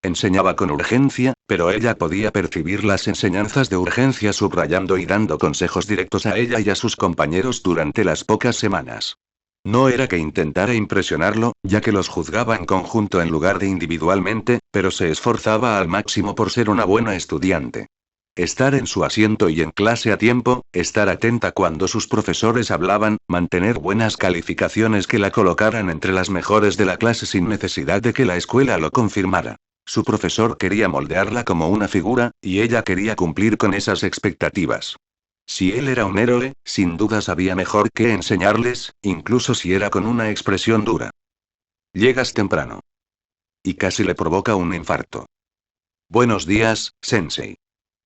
Enseñaba con urgencia, pero ella podía percibir las enseñanzas de urgencia subrayando y dando consejos directos a ella y a sus compañeros durante las pocas semanas. No era que intentara impresionarlo, ya que los juzgaba en conjunto en lugar de individualmente, pero se esforzaba al máximo por ser una buena estudiante. Estar en su asiento y en clase a tiempo, estar atenta cuando sus profesores hablaban, mantener buenas calificaciones que la colocaran entre las mejores de la clase sin necesidad de que la escuela lo confirmara. Su profesor quería moldearla como una figura, y ella quería cumplir con esas expectativas. Si él era un héroe, sin duda sabía mejor qué enseñarles, incluso si era con una expresión dura. Llegas temprano. Y casi le provoca un infarto. Buenos días, sensei.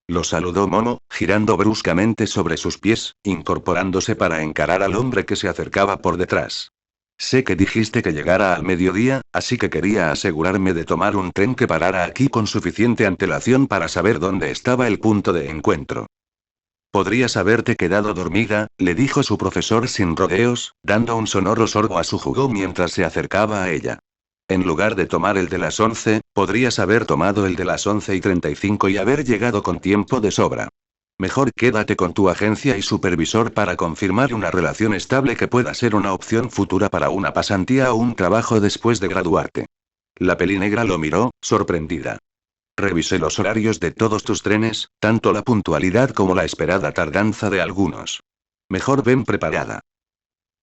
Lo saludó Momo, girando bruscamente sobre sus pies, incorporándose para encarar al hombre que se acercaba por detrás. Sé que dijiste que llegara al mediodía, así que quería asegurarme de tomar un tren que parara aquí con suficiente antelación para saber dónde estaba el punto de encuentro. Podrías haberte quedado dormida, le dijo su profesor sin rodeos, dando un sonoro sorbo a su jugo mientras se acercaba a ella. En lugar de tomar el de las 11, podrías haber tomado el de las 11:35 y haber llegado con tiempo de sobra. Mejor quédate con tu agencia y supervisor para confirmar una relación estable que pueda ser una opción futura para una pasantía o un trabajo después de graduarte. La pelinegra lo miró, sorprendida. Revisé los horarios de todos tus trenes, tanto la puntualidad como la esperada tardanza de algunos. Mejor ven preparada.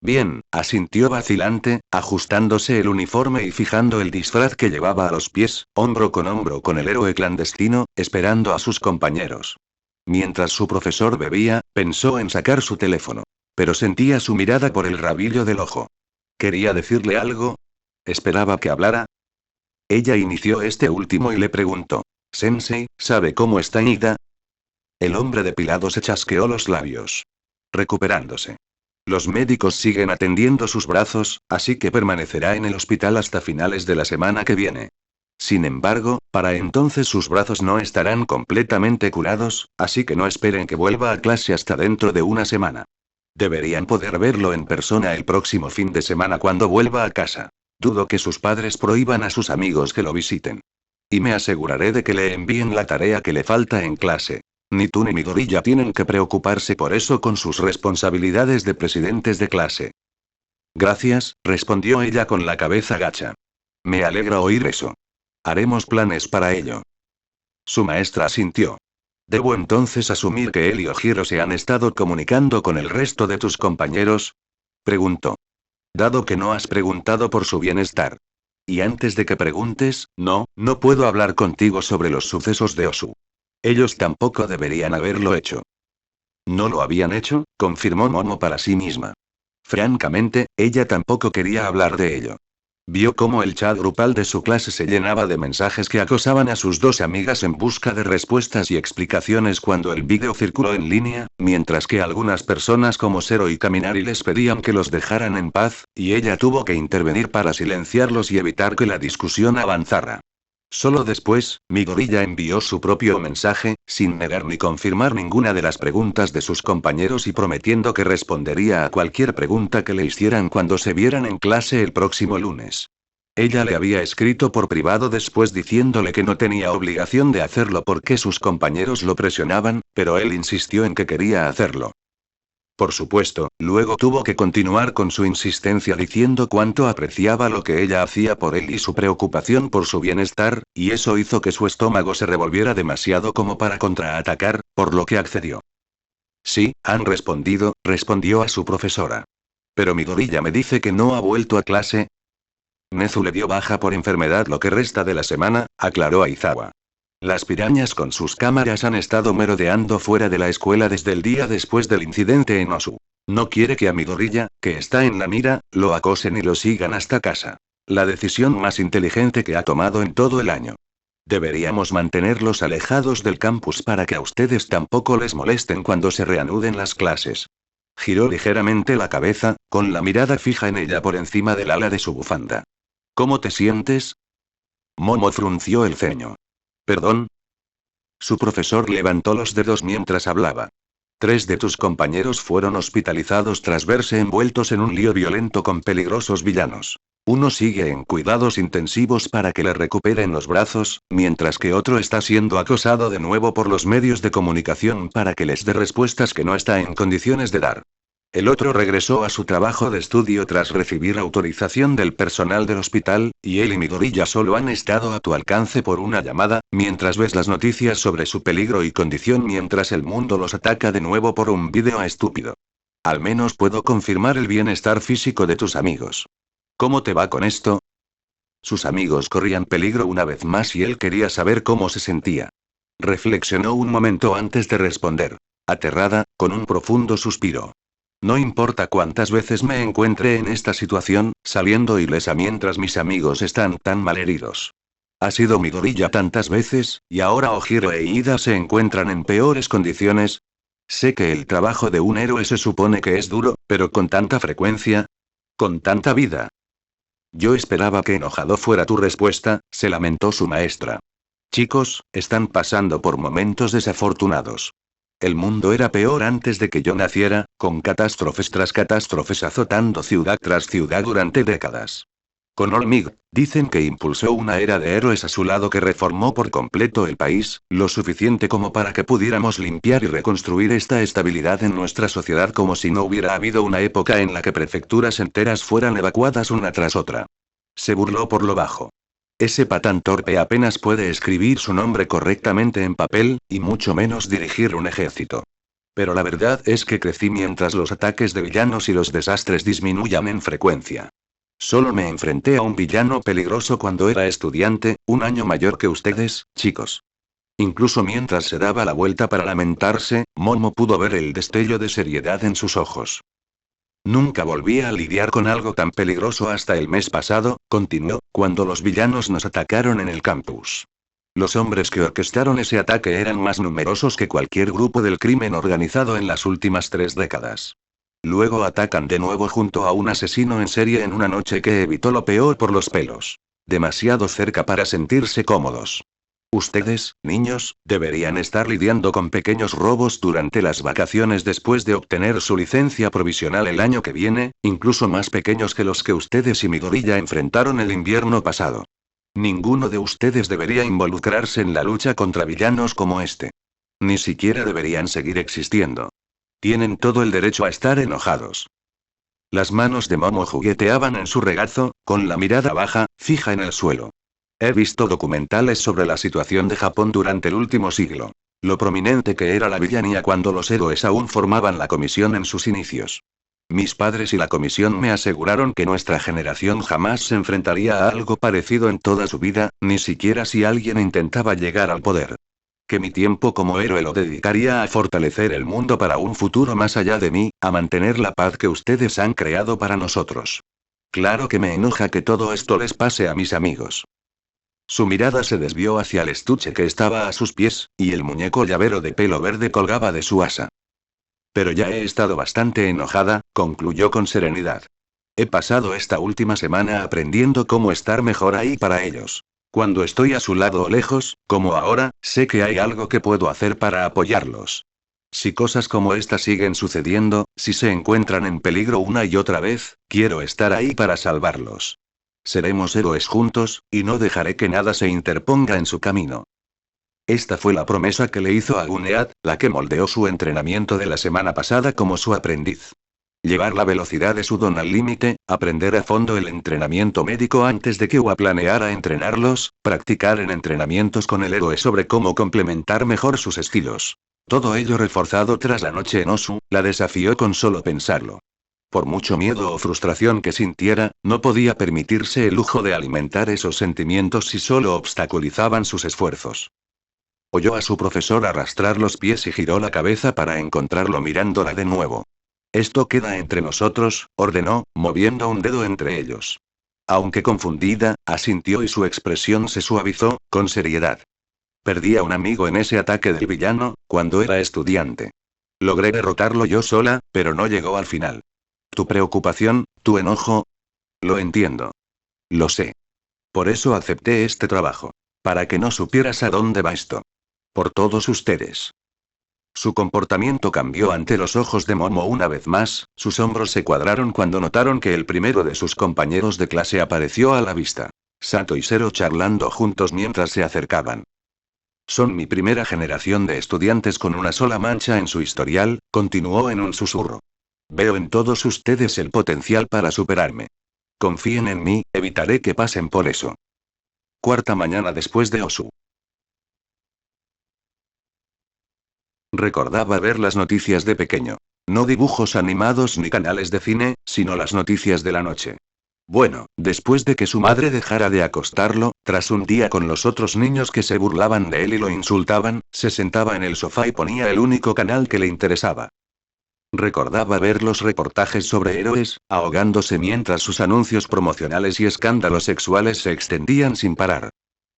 Bien, asintió vacilante, ajustándose el uniforme y fijando el disfraz que llevaba a los pies, hombro con el héroe clandestino, esperando a sus compañeros. Mientras su profesor bebía, pensó en sacar su teléfono. Pero sentía su mirada por el rabillo del ojo. ¿Quería decirle algo? ¿Esperaba que hablara? Ella inició este último y le preguntó. Sensei, ¿sabe cómo está Ida? El hombre depilado se chasqueó los labios. Recuperándose. Los médicos siguen atendiendo sus brazos, así que permanecerá en el hospital hasta finales de la semana que viene. Sin embargo, para entonces sus brazos no estarán completamente curados, así que no esperen que vuelva a clase hasta dentro de una semana. Deberían poder verlo en persona el próximo fin de semana cuando vuelva a casa. Dudo que sus padres prohíban a sus amigos que lo visiten. Y me aseguraré de que le envíen la tarea que le falta en clase. Ni tú ni Midoriya tienen que preocuparse por eso con sus responsabilidades de presidentes de clase. Gracias, respondió ella con la cabeza gacha. Me alegra oír eso. Haremos planes para ello. Su maestra asintió. ¿Debo entonces asumir que él y Ojiro se han estado comunicando con el resto de tus compañeros? Preguntó. Dado que no has preguntado por su bienestar. Y antes de que preguntes, no puedo hablar contigo sobre los sucesos de Osu. Ellos tampoco deberían haberlo hecho. ¿No lo habían hecho?, confirmó Momo para sí misma. Francamente, ella tampoco quería hablar de ello. Vio cómo el chat grupal de su clase se llenaba de mensajes que acosaban a sus dos amigas en busca de respuestas y explicaciones cuando el vídeo circuló en línea, mientras que algunas personas como Zero y Kaminari les pedían que los dejaran en paz, y ella tuvo que intervenir para silenciarlos y evitar que la discusión avanzara. Solo después, Midoriya envió su propio mensaje, sin negar ni confirmar ninguna de las preguntas de sus compañeros y prometiendo que respondería a cualquier pregunta que le hicieran cuando se vieran en clase el próximo lunes. Ella le había escrito por privado después diciéndole que no tenía obligación de hacerlo porque sus compañeros lo presionaban, pero él insistió en que quería hacerlo. Por supuesto, luego tuvo que continuar con su insistencia diciendo cuánto apreciaba lo que ella hacía por él y su preocupación por su bienestar, y eso hizo que su estómago se revolviera demasiado como para contraatacar, por lo que accedió. Sí, han respondido, respondió a su profesora. Pero Midoriya me dice que no ha vuelto a clase. Nezu le dio baja por enfermedad lo que resta de la semana, aclaró Aizawa. Las pirañas con sus cámaras han estado merodeando fuera de la escuela desde el día después del incidente en Osu. No quiere que a Midoriya, que está en la mira, lo acosen y lo sigan hasta casa. La decisión más inteligente que ha tomado en todo el año. Deberíamos mantenerlos alejados del campus para que a ustedes tampoco les molesten cuando se reanuden las clases. Giró ligeramente la cabeza, con la mirada fija en ella por encima del ala de su bufanda. ¿Cómo te sientes? Momo frunció el ceño. ¿Perdón? Su profesor levantó los dedos mientras hablaba. 3 de tus compañeros fueron hospitalizados tras verse envueltos en un lío violento con peligrosos villanos. Uno sigue en cuidados intensivos para que le recuperen los brazos, mientras que otro está siendo acosado de nuevo por los medios de comunicación para que les dé respuestas que no está en condiciones de dar. El otro regresó a su trabajo de estudio tras recibir autorización del personal del hospital, y él y Midoriya solo han estado a tu alcance por una llamada, mientras ves las noticias sobre su peligro y condición mientras el mundo los ataca de nuevo por un vídeo estúpido. Al menos puedo confirmar el bienestar físico de tus amigos. ¿Cómo te va con esto? Sus amigos corrían peligro una vez más y él quería saber cómo se sentía. Reflexionó un momento antes de responder. Aterrada, con un profundo suspiro. No importa cuántas veces me encuentre en esta situación, saliendo ilesa mientras mis amigos están tan malheridos. Ha sido Midoriya tantas veces, y ahora Ojiro e Ida se encuentran en peores condiciones. Sé que el trabajo de un héroe se supone que es duro, pero con tanta frecuencia. Con tanta vida. Yo esperaba que enojado fuera tu respuesta, se lamentó su maestra. Chicos, están pasando por momentos desafortunados. El mundo era peor antes de que yo naciera, con catástrofes tras catástrofes azotando ciudad tras ciudad durante décadas. Con Olmig, dicen que impulsó una era de héroes a su lado que reformó por completo el país, lo suficiente como para que pudiéramos limpiar y reconstruir esta estabilidad en nuestra sociedad como si no hubiera habido una época en la que prefecturas enteras fueran evacuadas una tras otra. Se burló por lo bajo. Ese patán torpe apenas puede escribir su nombre correctamente en papel, y mucho menos dirigir un ejército. Pero la verdad es que crecí mientras los ataques de villanos y los desastres disminuyan en frecuencia. Solo me enfrenté a un villano peligroso cuando era estudiante, un año mayor que ustedes, chicos. Incluso mientras se daba la vuelta para lamentarse, Momo pudo ver el destello de seriedad en sus ojos. Nunca volví a lidiar con algo tan peligroso hasta el mes pasado, continuó, cuando los villanos nos atacaron en el campus. Los hombres que orquestaron ese ataque eran más numerosos que cualquier grupo del crimen organizado en las últimas 3 décadas. Luego atacan de nuevo junto a un asesino en serie en una noche que evitó lo peor por los pelos. Demasiado cerca para sentirse cómodos. Ustedes, niños, deberían estar lidiando con pequeños robos durante las vacaciones después de obtener su licencia provisional el año que viene, incluso más pequeños que los que ustedes y Midoriya enfrentaron el invierno pasado. Ninguno de ustedes debería involucrarse en la lucha contra villanos como este. Ni siquiera deberían seguir existiendo. Tienen todo el derecho a estar enojados. Las manos de Momo jugueteaban en su regazo, con la mirada baja, fija en el suelo. He visto documentales sobre la situación de Japón durante el último siglo. Lo prominente que era la villanía cuando los héroes aún formaban la comisión en sus inicios. Mis padres y la comisión me aseguraron que nuestra generación jamás se enfrentaría a algo parecido en toda su vida, ni siquiera si alguien intentaba llegar al poder. Que mi tiempo como héroe lo dedicaría a fortalecer el mundo para un futuro más allá de mí, a mantener la paz que ustedes han creado para nosotros. Claro que me enoja que todo esto les pase a mis amigos. Su mirada se desvió hacia el estuche que estaba a sus pies, y el muñeco llavero de pelo verde colgaba de su asa. Pero ya he estado bastante enojada, concluyó con serenidad. He pasado esta última semana aprendiendo cómo estar mejor ahí para ellos. Cuando estoy a su lado o lejos, como ahora, sé que hay algo que puedo hacer para apoyarlos. Si cosas como esta siguen sucediendo, si se encuentran en peligro una y otra vez, quiero estar ahí para salvarlos. Seremos héroes juntos, y no dejaré que nada se interponga en su camino. Esta fue la promesa que le hizo a Gunead, la que moldeó su entrenamiento de la semana pasada como su aprendiz. Llevar la velocidad de su don al límite, aprender a fondo el entrenamiento médico antes de que Ua planeara entrenarlos, practicar en entrenamientos con el héroe sobre cómo complementar mejor sus estilos. Todo ello reforzado tras la noche en Osu, la desafió con solo pensarlo. Por mucho miedo o frustración que sintiera, no podía permitirse el lujo de alimentar esos sentimientos si solo obstaculizaban sus esfuerzos. Oyó a su profesor arrastrar los pies y giró la cabeza para encontrarlo mirándola de nuevo. Esto queda entre nosotros, ordenó, moviendo un dedo entre ellos. Aunque confundida, asintió y su expresión se suavizó, con seriedad. Perdí a un amigo en ese ataque del villano, cuando era estudiante. Logré derrotarlo yo sola, pero no llegó al final. Tu preocupación, tu enojo. Lo entiendo. Lo sé. Por eso acepté este trabajo. Para que no supieras a dónde va esto. Por todos ustedes. Su comportamiento cambió ante los ojos de Momo una vez más, sus hombros se cuadraron cuando notaron que el primero de sus compañeros de clase apareció a la vista. Sato y Zero charlando juntos mientras se acercaban. Son mi primera generación de estudiantes con una sola mancha en su historial, continuó en un susurro. Veo en todos ustedes el potencial para superarme. Confíen en mí, evitaré que pasen por eso. Cuarta mañana después de Osu. Recordaba ver las noticias de pequeño. No dibujos animados ni canales de cine, sino las noticias de la noche. Bueno, después de que su madre dejara de acostarlo, tras un día con los otros niños que se burlaban de él y lo insultaban, se sentaba en el sofá y ponía el único canal que le interesaba. Recordaba ver los reportajes sobre héroes, ahogándose mientras sus anuncios promocionales y escándalos sexuales se extendían sin parar.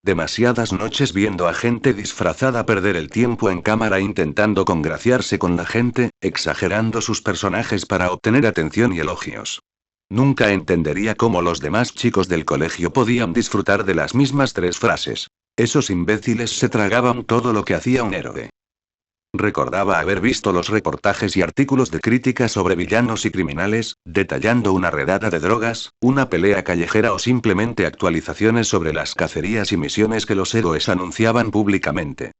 Demasiadas noches viendo a gente disfrazada perder el tiempo en cámara intentando congraciarse con la gente, exagerando sus personajes para obtener atención y elogios. Nunca entendería cómo los demás chicos del colegio podían disfrutar de las mismas 3 frases. Esos imbéciles se tragaban todo lo que hacía un héroe. Recordaba haber visto los reportajes y artículos de crítica sobre villanos y criminales, detallando una redada de drogas, una pelea callejera o simplemente actualizaciones sobre las cacerías y misiones que los héroes anunciaban públicamente.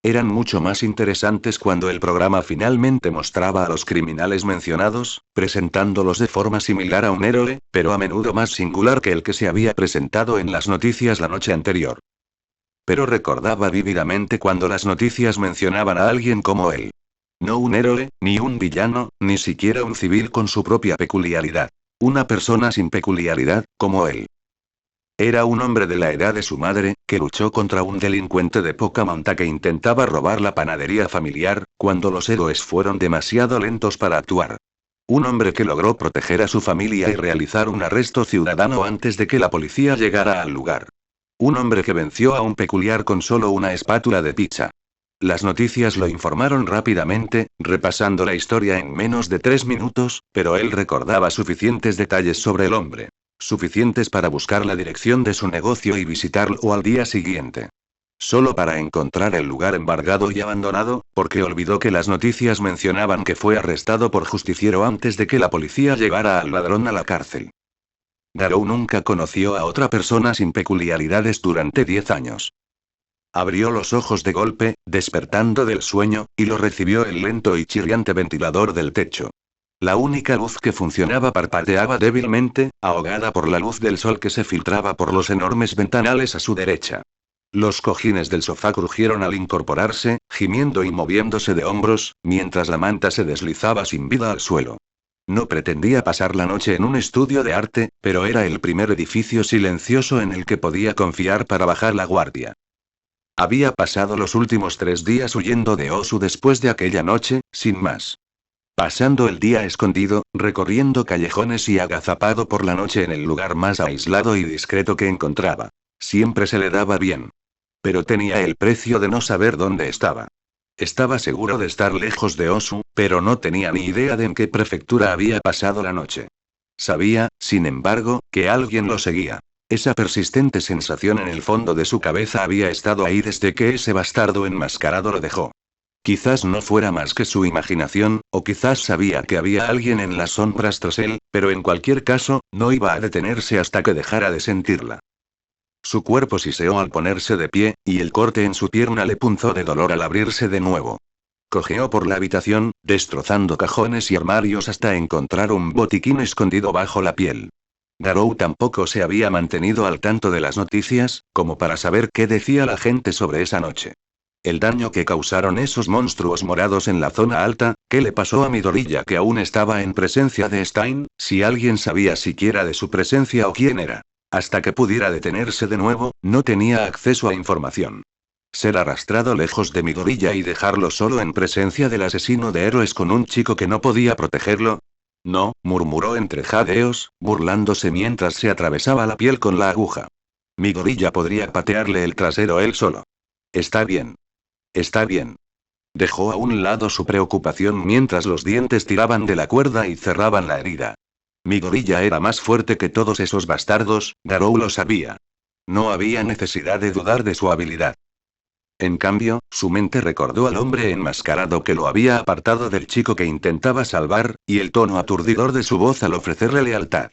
Eran mucho más interesantes cuando el programa finalmente mostraba a los criminales mencionados, presentándolos de forma similar a un héroe, pero a menudo más singular que el que se había presentado en las noticias la noche anterior. Pero recordaba vívidamente cuando las noticias mencionaban a alguien como él. No un héroe, ni un villano, ni siquiera un civil con su propia peculiaridad. Una persona sin peculiaridad, como él. Era un hombre de la edad de su madre, que luchó contra un delincuente de poca monta que intentaba robar la panadería familiar, cuando los héroes fueron demasiado lentos para actuar. Un hombre que logró proteger a su familia y realizar un arresto ciudadano antes de que la policía llegara al lugar. Un hombre que venció a un peculiar con solo una espátula de pizza. Las noticias lo informaron rápidamente, repasando la historia en menos de 3 minutos, pero él recordaba suficientes detalles sobre el hombre. Suficientes para buscar la dirección de su negocio y visitarlo al día siguiente. Solo para encontrar el lugar embargado y abandonado, porque olvidó que las noticias mencionaban que fue arrestado por justiciero antes de que la policía llevara al ladrón a la cárcel. Garou nunca conoció a otra persona sin peculiaridades durante 10 años. Abrió los ojos de golpe, despertando del sueño, y lo recibió el lento y chirriante ventilador del techo. La única luz que funcionaba parpadeaba débilmente, ahogada por la luz del sol que se filtraba por los enormes ventanales a su derecha. Los cojines del sofá crujieron al incorporarse, gimiendo y moviéndose de hombros, mientras la manta se deslizaba sin vida al suelo. No pretendía pasar la noche en un estudio de arte, pero era el primer edificio silencioso en el que podía confiar para bajar la guardia. Había pasado los últimos 3 días huyendo de Osu después de aquella noche, sin más. Pasando el día escondido, recorriendo callejones y agazapado por la noche en el lugar más aislado y discreto que encontraba. Siempre se le daba bien. Pero tenía el precio de no saber dónde estaba. Estaba seguro de estar lejos de Osu, pero no tenía ni idea de en qué prefectura había pasado la noche. Sabía, sin embargo, que alguien lo seguía. Esa persistente sensación en el fondo de su cabeza había estado ahí desde que ese bastardo enmascarado lo dejó. Quizás no fuera más que su imaginación, o quizás sabía que había alguien en las sombras tras él, pero en cualquier caso, no iba a detenerse hasta que dejara de sentirla. Su cuerpo siseó al ponerse de pie, y el corte en su pierna le punzó de dolor al abrirse de nuevo. Cojeó por la habitación, destrozando cajones y armarios hasta encontrar un botiquín escondido bajo la piel. Garou tampoco se había mantenido al tanto de las noticias, como para saber qué decía la gente sobre esa noche. El daño que causaron esos monstruos morados en la zona alta, qué le pasó a Midoriya que aún estaba en presencia de Stein, si alguien sabía siquiera de su presencia o quién era. Hasta que pudiera detenerse de nuevo, no tenía acceso a información. Ser arrastrado lejos de Midoriya y dejarlo solo en presencia del asesino de héroes con un chico que no podía protegerlo. No, murmuró entre jadeos, burlándose mientras se atravesaba la piel con la aguja. Midoriya podría patearle el trasero él solo. Está bien. Está bien. Dejó a un lado su preocupación mientras los dientes tiraban de la cuerda y cerraban la herida. Midoriya era más fuerte que todos esos bastardos, Garou lo sabía. No había necesidad de dudar de su habilidad. En cambio, su mente recordó al hombre enmascarado que lo había apartado del chico que intentaba salvar, y el tono aturdidor de su voz al ofrecerle lealtad.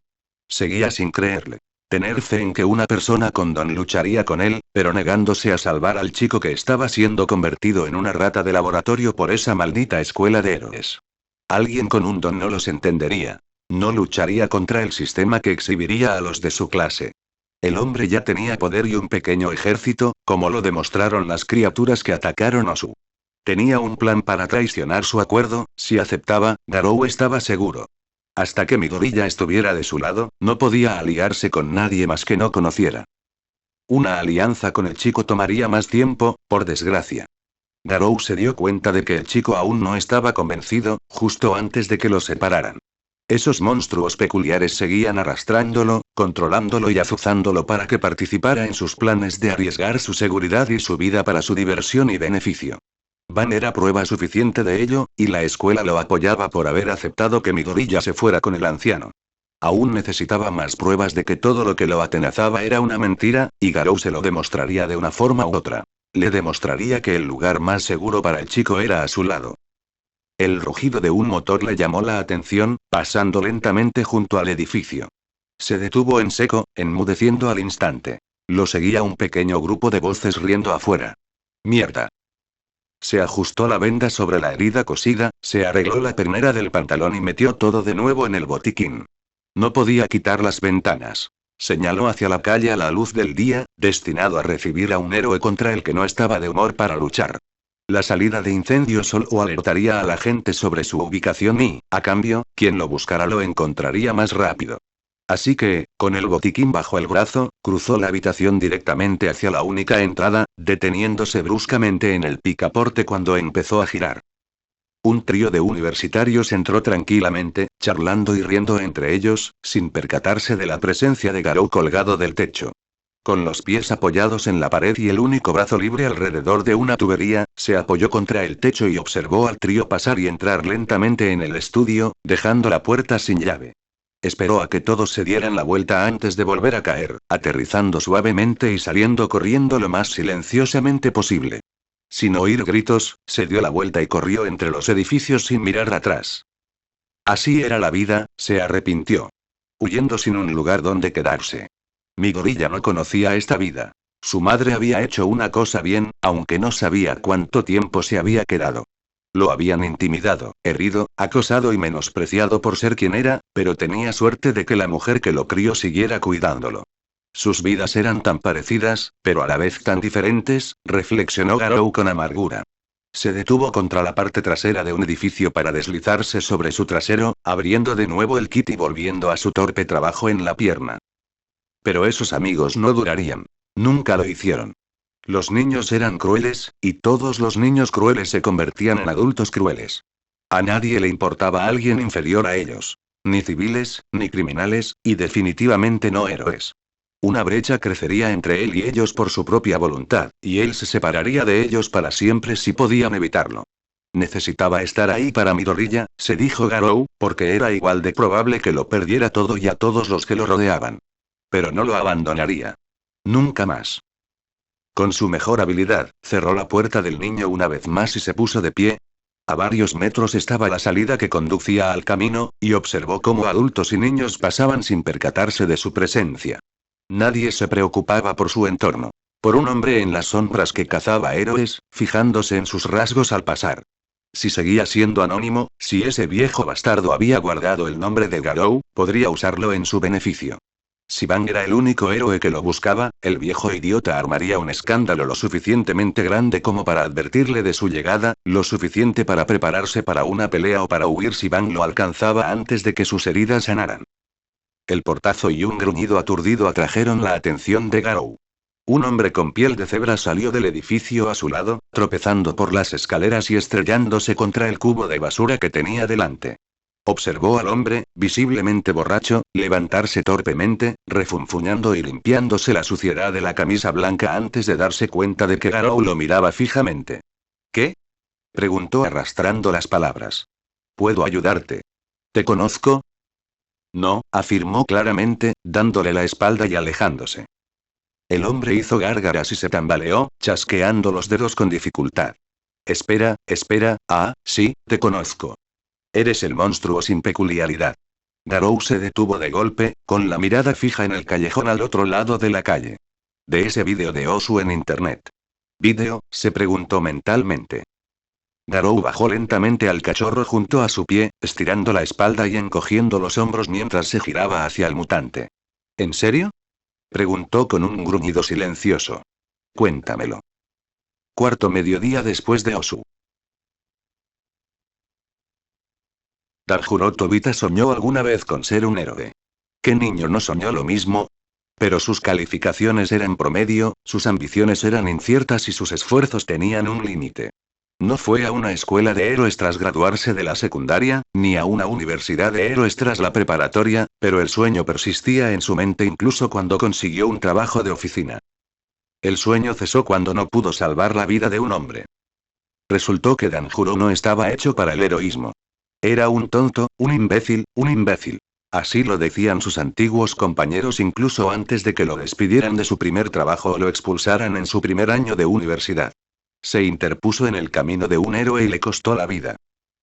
Seguía sin creerle. Tener fe en que una persona con don lucharía con él, pero negándose a salvar al chico que estaba siendo convertido en una rata de laboratorio por esa maldita escuela de héroes. Alguien con un don no los entendería. No lucharía contra el sistema que exhibiría a los de su clase. El hombre ya tenía poder y un pequeño ejército, como lo demostraron las criaturas que atacaron a Osu. Tenía un plan para traicionar su acuerdo, si aceptaba, Garou estaba seguro. Hasta que Midoriya estuviera de su lado, no podía aliarse con nadie más que no conociera. Una alianza con el chico tomaría más tiempo, por desgracia. Garou se dio cuenta de que el chico aún no estaba convencido, justo antes de que los separaran. Esos monstruos peculiares seguían arrastrándolo, controlándolo y azuzándolo para que participara en sus planes de arriesgar su seguridad y su vida para su diversión y beneficio. Van era prueba suficiente de ello, y la escuela lo apoyaba por haber aceptado que Midoriya se fuera con el anciano. Aún necesitaba más pruebas de que todo lo que lo atenazaba era una mentira, y Garou se lo demostraría de una forma u otra. Le demostraría que el lugar más seguro para el chico era a su lado. El rugido de un motor le llamó la atención, pasando lentamente junto al edificio. Se detuvo en seco, enmudeciendo al instante. Lo seguía un pequeño grupo de voces riendo afuera. ¡Mierda! Se ajustó la venda sobre la herida cosida, se arregló la pernera del pantalón y metió todo de nuevo en el botiquín. No podía quitar las ventanas. Señaló hacia la calle a la luz del día, destinado a recibir a un héroe contra el que no estaba de humor para luchar. La salida de incendio solo alertaría a la gente sobre su ubicación y, a cambio, quien lo buscara lo encontraría más rápido. Así que, con el botiquín bajo el brazo, cruzó la habitación directamente hacia la única entrada, deteniéndose bruscamente en el picaporte cuando empezó a girar. Un trío de universitarios entró tranquilamente, charlando y riendo entre ellos, sin percatarse de la presencia de Garou colgado del techo. Con los pies apoyados en la pared y el único brazo libre alrededor de una tubería, se apoyó contra el techo y observó al trío pasar y entrar lentamente en el estudio, dejando la puerta sin llave. Esperó a que todos se dieran la vuelta antes de volver a caer, aterrizando suavemente y saliendo corriendo lo más silenciosamente posible. Sin oír gritos, se dio la vuelta y corrió entre los edificios sin mirar atrás. Así era la vida, se arrepintió. Huyendo sin un lugar donde quedarse. Midoriya no conocía esta vida. Su madre había hecho una cosa bien, aunque no sabía cuánto tiempo se había quedado. Lo habían intimidado, herido, acosado y menospreciado por ser quien era, pero tenía suerte de que la mujer que lo crió siguiera cuidándolo. Sus vidas eran tan parecidas, pero a la vez tan diferentes, reflexionó Garou con amargura. Se detuvo contra la parte trasera de un edificio para deslizarse sobre su trasero, abriendo de nuevo el kit y volviendo a su torpe trabajo en la pierna. Pero esos amigos no durarían. Nunca lo hicieron. Los niños eran crueles, y todos los niños crueles se convertían en adultos crueles. A nadie le importaba alguien inferior a ellos. Ni civiles, ni criminales, y definitivamente no héroes. Una brecha crecería entre él y ellos por su propia voluntad, y él se separaría de ellos para siempre si podían evitarlo. Necesitaba estar ahí para Midoriya, se dijo Garou, porque era igual de probable que lo perdiera todo y a todos los que lo rodeaban. Pero no lo abandonaría. Nunca más. Con su mejor habilidad, cerró la puerta del niño una vez más y se puso de pie. A varios metros estaba la salida que conducía al camino, y observó cómo adultos y niños pasaban sin percatarse de su presencia. Nadie se preocupaba por su entorno. Por un hombre en las sombras que cazaba héroes, fijándose en sus rasgos al pasar. Si seguía siendo anónimo, si ese viejo bastardo había guardado el nombre de Garou, podría usarlo en su beneficio. Si Bang era el único héroe que lo buscaba, el viejo idiota armaría un escándalo lo suficientemente grande como para advertirle de su llegada, lo suficiente para prepararse para una pelea o para huir si Bang lo alcanzaba antes de que sus heridas sanaran. El portazo y un gruñido aturdido atrajeron la atención de Garou. Un hombre con piel de cebra salió del edificio a su lado, tropezando por las escaleras y estrellándose contra el cubo de basura que tenía delante. Observó al hombre, visiblemente borracho, levantarse torpemente, refunfuñando y limpiándose la suciedad de la camisa blanca antes de darse cuenta de que Garou lo miraba fijamente. ¿Qué? Preguntó arrastrando las palabras. ¿Puedo ayudarte? ¿Te conozco? No, afirmó claramente, dándole la espalda y alejándose. El hombre hizo gárgaras y se tambaleó, chasqueando los dedos con dificultad. Espera, espera, sí, te conozco. Eres el monstruo sin peculiaridad. Garou se detuvo de golpe, con la mirada fija en el callejón al otro lado de la calle. De ese vídeo de Osu en internet. ¿Vídeo?, se preguntó mentalmente. Garou bajó lentamente al cachorro junto a su pie, estirando la espalda y encogiendo los hombros mientras se giraba hacia el mutante. ¿En serio?, preguntó con un gruñido silencioso. Cuéntamelo. Cuarto mediodía después de Osu. Tanjiro Tobita soñó alguna vez con ser un héroe. ¿Qué niño no soñó lo mismo? Pero sus calificaciones eran promedio, sus ambiciones eran inciertas y sus esfuerzos tenían un límite. No fue a una escuela de héroes tras graduarse de la secundaria, ni a una universidad de héroes tras la preparatoria, pero el sueño persistía en su mente incluso cuando consiguió un trabajo de oficina. El sueño cesó cuando no pudo salvar la vida de un hombre. Resultó que Danjuro no estaba hecho para el heroísmo. Era un tonto, un imbécil, un imbécil. Así lo decían sus antiguos compañeros incluso antes de que lo despidieran de su primer trabajo o lo expulsaran en su primer año de universidad. Se interpuso en el camino de un héroe y le costó la vida.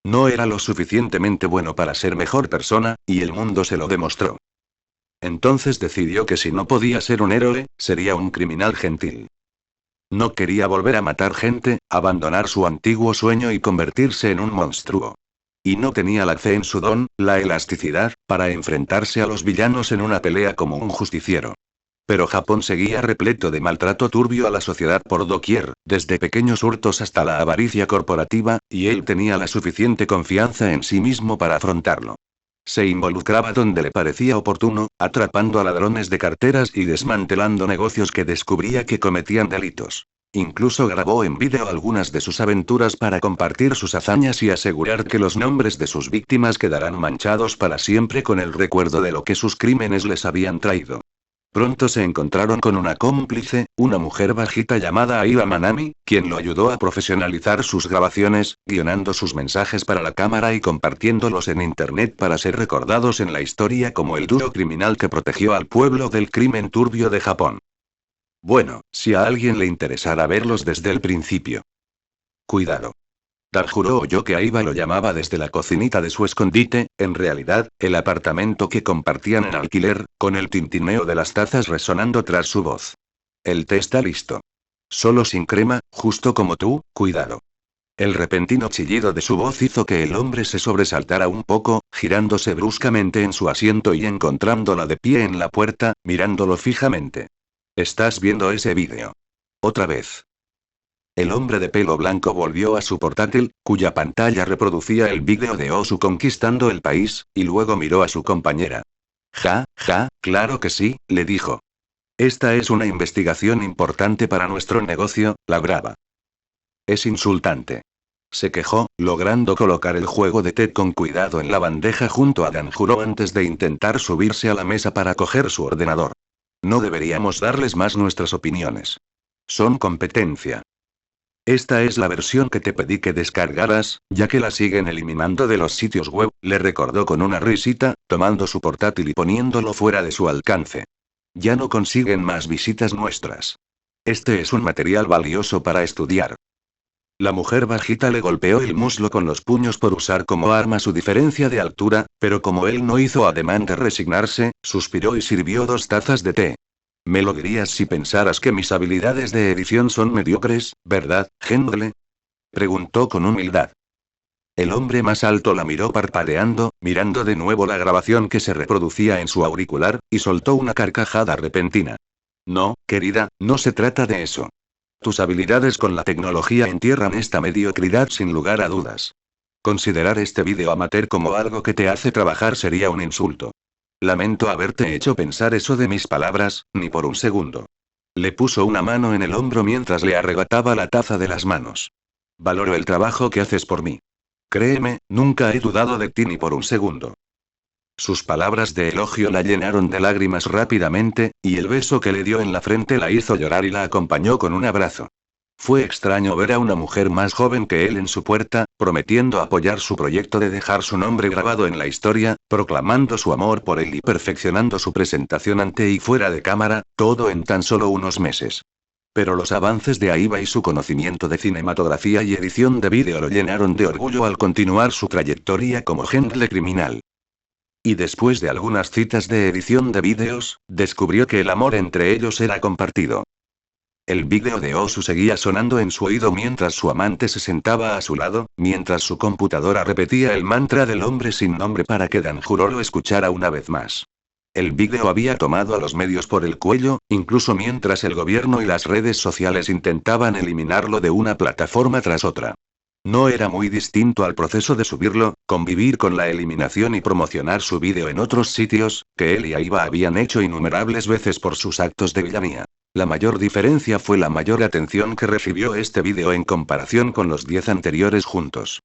No era lo suficientemente bueno para ser mejor persona, y el mundo se lo demostró. Entonces decidió que si no podía ser un héroe, sería un criminal gentil. No quería volver a matar gente, abandonar su antiguo sueño y convertirse en un monstruo. Y no tenía la fe en su don, la elasticidad, para enfrentarse a los villanos en una pelea como un justiciero. Pero Japón seguía repleto de maltrato turbio a la sociedad por doquier, desde pequeños hurtos hasta la avaricia corporativa, y él tenía la suficiente confianza en sí mismo para afrontarlo. Se involucraba donde le parecía oportuno, atrapando a ladrones de carteras y desmantelando negocios que descubría que cometían delitos. Incluso grabó en vídeo algunas de sus aventuras para compartir sus hazañas y asegurar que los nombres de sus víctimas quedarán manchados para siempre con el recuerdo de lo que sus crímenes les habían traído. Pronto se encontraron con una cómplice, una mujer bajita llamada Aiba Manami, quien lo ayudó a profesionalizar sus grabaciones, guionando sus mensajes para la cámara y compartiéndolos en internet para ser recordados en la historia como el duro criminal que protegió al pueblo del crimen turbio de Japón. Bueno, si a alguien le interesara verlos desde el principio. Cuidado. Tanjiro oyó que Aiba lo llamaba desde la cocinita de su escondite, en realidad, el apartamento que compartían en alquiler, con el tintineo de las tazas resonando tras su voz. El té está listo. Solo sin crema, justo como tú, cuidado. El repentino chillido de su voz hizo que el hombre se sobresaltara un poco, girándose bruscamente en su asiento y encontrándola de pie en la puerta, mirándolo fijamente. ¿Estás viendo ese vídeo? Otra vez. El hombre de pelo blanco volvió a su portátil, cuya pantalla reproducía el vídeo de Osu conquistando el país, y luego miró a su compañera. Claro que sí, le dijo. Esta es una investigación importante para nuestro negocio, la brava. Es insultante. Se quejó, logrando colocar el juego de té con cuidado en la bandeja junto a Danjuro antes de intentar subirse a la mesa para coger su ordenador. No deberíamos darles más nuestras opiniones. Son competencia. Esta es la versión que te pedí que descargaras, ya que la siguen eliminando de los sitios web, le recordó con una risita, tomando su portátil y poniéndolo fuera de su alcance. Ya no consiguen más visitas nuestras. Este es un material valioso para estudiar. La mujer bajita le golpeó el muslo con los puños por usar como arma su diferencia de altura, pero como él no hizo ademán de resignarse, suspiró y sirvió 2 tazas de té. Me lo dirías si pensaras que mis habilidades de edición son mediocres, ¿verdad, Gendle? Preguntó con humildad. El hombre más alto la miró parpadeando, mirando de nuevo la grabación que se reproducía en su auricular, y soltó una carcajada repentina. No, querida, no se trata de eso. Tus habilidades con la tecnología entierran esta mediocridad sin lugar a dudas. Considerar este vídeo amateur como algo que te hace trabajar sería un insulto. Lamento haberte hecho pensar eso de mis palabras, ni por un segundo. Le puso una mano en el hombro mientras le arrebataba la taza de las manos. Valoro el trabajo que haces por mí. Créeme, nunca he dudado de ti ni por un segundo. Sus palabras de elogio la llenaron de lágrimas rápidamente, y el beso que le dio en la frente la hizo llorar y la acompañó con un abrazo. Fue extraño ver a una mujer más joven que él en su puerta, prometiendo apoyar su proyecto de dejar su nombre grabado en la historia, proclamando su amor por él y perfeccionando su presentación ante y fuera de cámara, todo en tan solo unos meses. Pero los avances de Aiba y su conocimiento de cinematografía y edición de vídeo lo llenaron de orgullo al continuar su trayectoria como agente criminal. Y después de algunas citas de edición de vídeos, descubrió que el amor entre ellos era compartido. El vídeo de Osu seguía sonando en su oído mientras su amante se sentaba a su lado, mientras su computadora repetía el mantra del hombre sin nombre para que Danjuro lo escuchara una vez más. El vídeo había tomado a los medios por el cuello, incluso mientras el gobierno y las redes sociales intentaban eliminarlo de una plataforma tras otra. No era muy distinto al proceso de subirlo, convivir con la eliminación y promocionar su vídeo en otros sitios, que él y Aiba habían hecho innumerables veces por sus actos de villanía. La mayor diferencia fue la mayor atención que recibió este vídeo en comparación con los 10 anteriores juntos.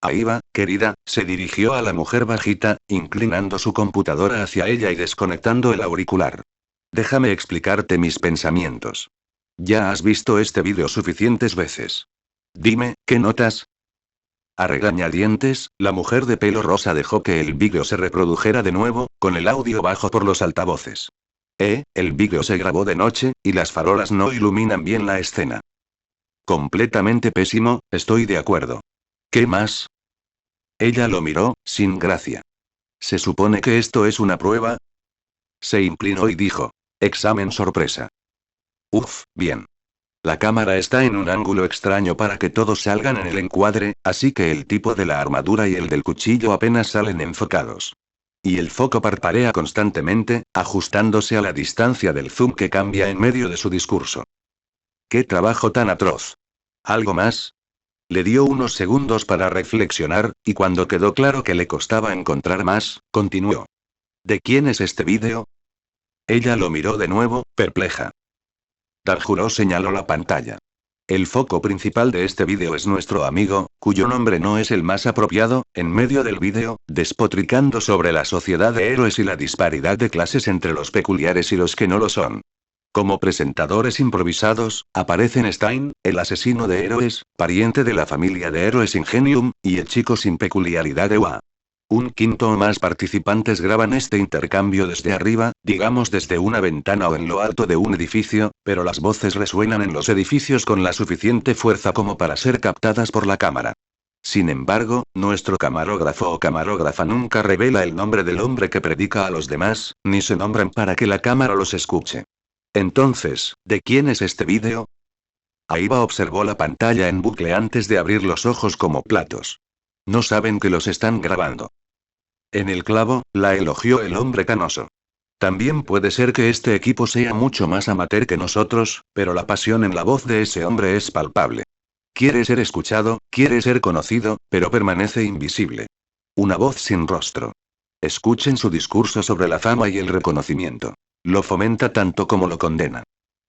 Aiba, querida, se dirigió a la mujer bajita, inclinando su computadora hacia ella y desconectando el auricular. Déjame explicarte mis pensamientos. Ya has visto este vídeo suficientes veces. Dime, ¿qué notas? A regañadientes, la mujer de pelo rosa dejó que el vídeo se reprodujera de nuevo, con el audio bajo por los altavoces. El vídeo se grabó de noche, y las farolas no iluminan bien la escena. Completamente pésimo, estoy de acuerdo. ¿Qué más? Ella lo miró, sin gracia. ¿Se supone que esto es una prueba? Se inclinó y dijo. Examen sorpresa. Uf, bien. La cámara está en un ángulo extraño para que todos salgan en el encuadre, así que el tipo de la armadura y el del cuchillo apenas salen enfocados. Y el foco parparea constantemente, ajustándose a la distancia del zoom que cambia en medio de su discurso. ¡Qué trabajo tan atroz! ¿Algo más? Le dio unos segundos para reflexionar, y cuando quedó claro que le costaba encontrar más, continuó. ¿De quién es este vídeo? Ella lo miró de nuevo, perpleja. Danjuro señaló la pantalla. El foco principal de este vídeo es nuestro amigo, cuyo nombre no es el más apropiado, en medio del vídeo, despotricando sobre la sociedad de héroes y la disparidad de clases entre los peculiares y los que no lo son. Como presentadores improvisados, aparecen Stein, el asesino de héroes, pariente de la familia de héroes Ingenium, y el chico sin peculiaridad de UA. Un quinto o más participantes graban este intercambio desde arriba, digamos desde una ventana o en lo alto de un edificio, pero las voces resuenan en los edificios con la suficiente fuerza como para ser captadas por la cámara. Sin embargo, nuestro camarógrafo o camarógrafa nunca revela el nombre del hombre que predica a los demás, ni se nombran para que la cámara los escuche. Entonces, ¿de quién es este vídeo? Aiba observó la pantalla en bucle antes de abrir los ojos como platos. No saben que los están grabando. En el clavo, la elogió el hombre canoso. También puede ser que este equipo sea mucho más amateur que nosotros, pero la pasión en la voz de ese hombre es palpable. Quiere ser escuchado, quiere ser conocido, pero permanece invisible. Una voz sin rostro. Escuchen su discurso sobre la fama y el reconocimiento. Lo fomenta tanto como lo condena.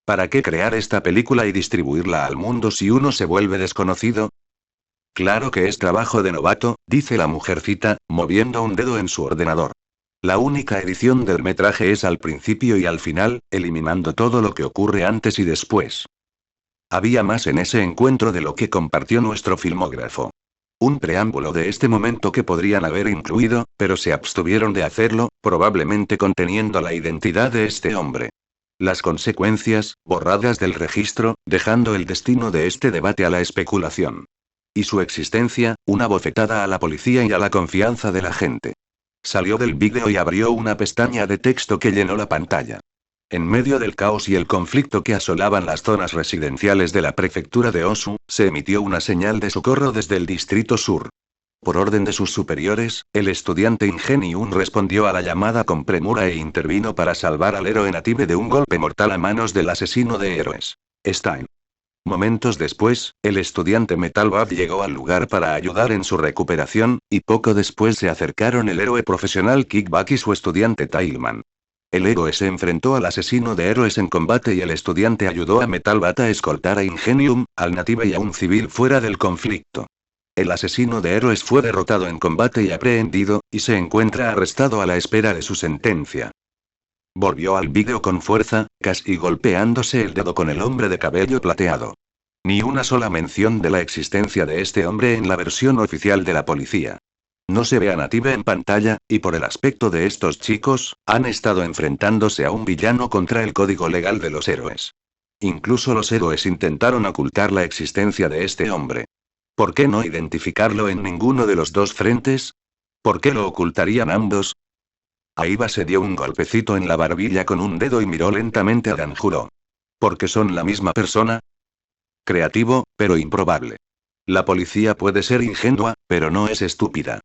¿Para qué crear esta película y distribuirla al mundo si uno se vuelve desconocido? Claro que es trabajo de novato, dice la mujercita, moviendo un dedo en su ordenador. La única edición del metraje es al principio y al final, eliminando todo lo que ocurre antes y después. Había más en ese encuentro de lo que compartió nuestro filmógrafo. Un preámbulo de este momento que podrían haber incluido, pero se abstuvieron de hacerlo, probablemente conteniendo la identidad de este hombre. Las consecuencias, borradas del registro, dejando el destino de este debate a la especulación. Y su existencia, una bofetada a la policía y a la confianza de la gente. Salió del vídeo y abrió una pestaña de texto que llenó la pantalla. En medio del caos y el conflicto que asolaban las zonas residenciales de la prefectura de Osu, se emitió una señal de socorro desde el distrito sur. Por orden de sus superiores, el estudiante Ingenium respondió a la llamada con premura e intervino para salvar al héroe native de un golpe mortal a manos del asesino de héroes. Stein. Momentos después, el estudiante Metalbad llegó al lugar para ayudar en su recuperación, y poco después se acercaron el héroe profesional Kickback y su estudiante Tailman. El héroe se enfrentó al asesino de héroes en combate y el estudiante ayudó a Metalbad a escoltar a Ingenium, al native y a un civil fuera del conflicto. El asesino de héroes fue derrotado en combate y aprehendido, y se encuentra arrestado a la espera de su sentencia. Volvió al vídeo con fuerza, casi golpeándose el dedo con el hombre de cabello plateado. Ni una sola mención de la existencia de este hombre en la versión oficial de la policía. No se ve a Native en pantalla, y por el aspecto de estos chicos, han estado enfrentándose a un villano contra el código legal de los héroes. Incluso los héroes intentaron ocultar la existencia de este hombre. ¿Por qué no identificarlo en ninguno de los dos frentes? ¿Por qué lo ocultarían ambos? Aiba se dio un golpecito en la barbilla con un dedo y miró lentamente a Danjuro. ¿Por qué son la misma persona? Creativo, pero improbable. La policía puede ser ingenua, pero no es estúpida.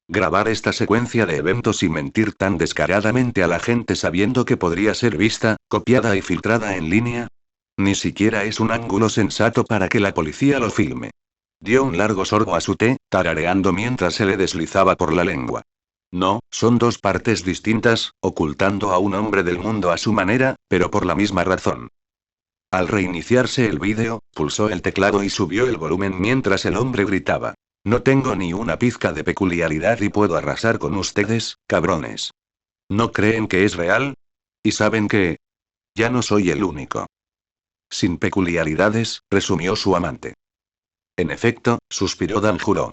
Grabar esta secuencia de eventos y mentir tan descaradamente a la gente sabiendo que podría ser vista, copiada y filtrada en línea. Ni siquiera es un ángulo sensato para que la policía lo filme. Dio un largo sorbo a su té, tarareando mientras se le deslizaba por la lengua. No, son dos partes distintas, ocultando a un hombre del mundo a su manera, pero por la misma razón. Al reiniciarse el vídeo, pulsó el teclado y subió el volumen mientras el hombre gritaba. No tengo ni una pizca de peculiaridad y puedo arrasar con ustedes, cabrones. ¿No creen que es real? ¿Y saben que? Ya no soy el único. Sin peculiaridades, resumió su amante. En efecto, suspiró Danjuro.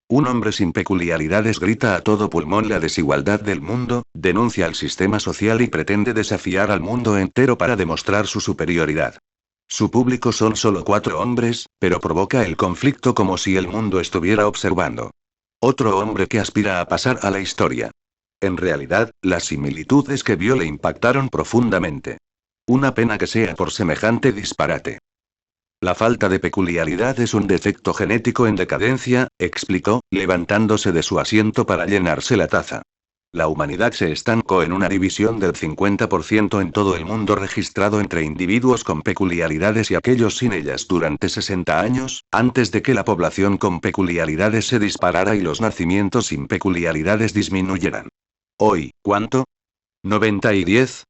Un hombre sin peculiaridades grita a todo pulmón la desigualdad del mundo, denuncia al sistema social y pretende desafiar al mundo entero para demostrar su superioridad. Su público son solo 4 hombres, pero provoca el conflicto como si el mundo estuviera observando. Otro hombre que aspira a pasar a la historia. En realidad, las similitudes que vio le impactaron profundamente. Una pena que sea por semejante disparate. La falta de peculiaridad es un defecto genético en decadencia, explicó, levantándose de su asiento para llenarse la taza. La humanidad se estancó en una división del 50% en todo el mundo registrado entre individuos con peculiaridades y aquellos sin ellas durante 60 años, antes de que la población con peculiaridades se disparara y los nacimientos sin peculiaridades disminuyeran. Hoy, ¿cuánto? ¿90 y 10?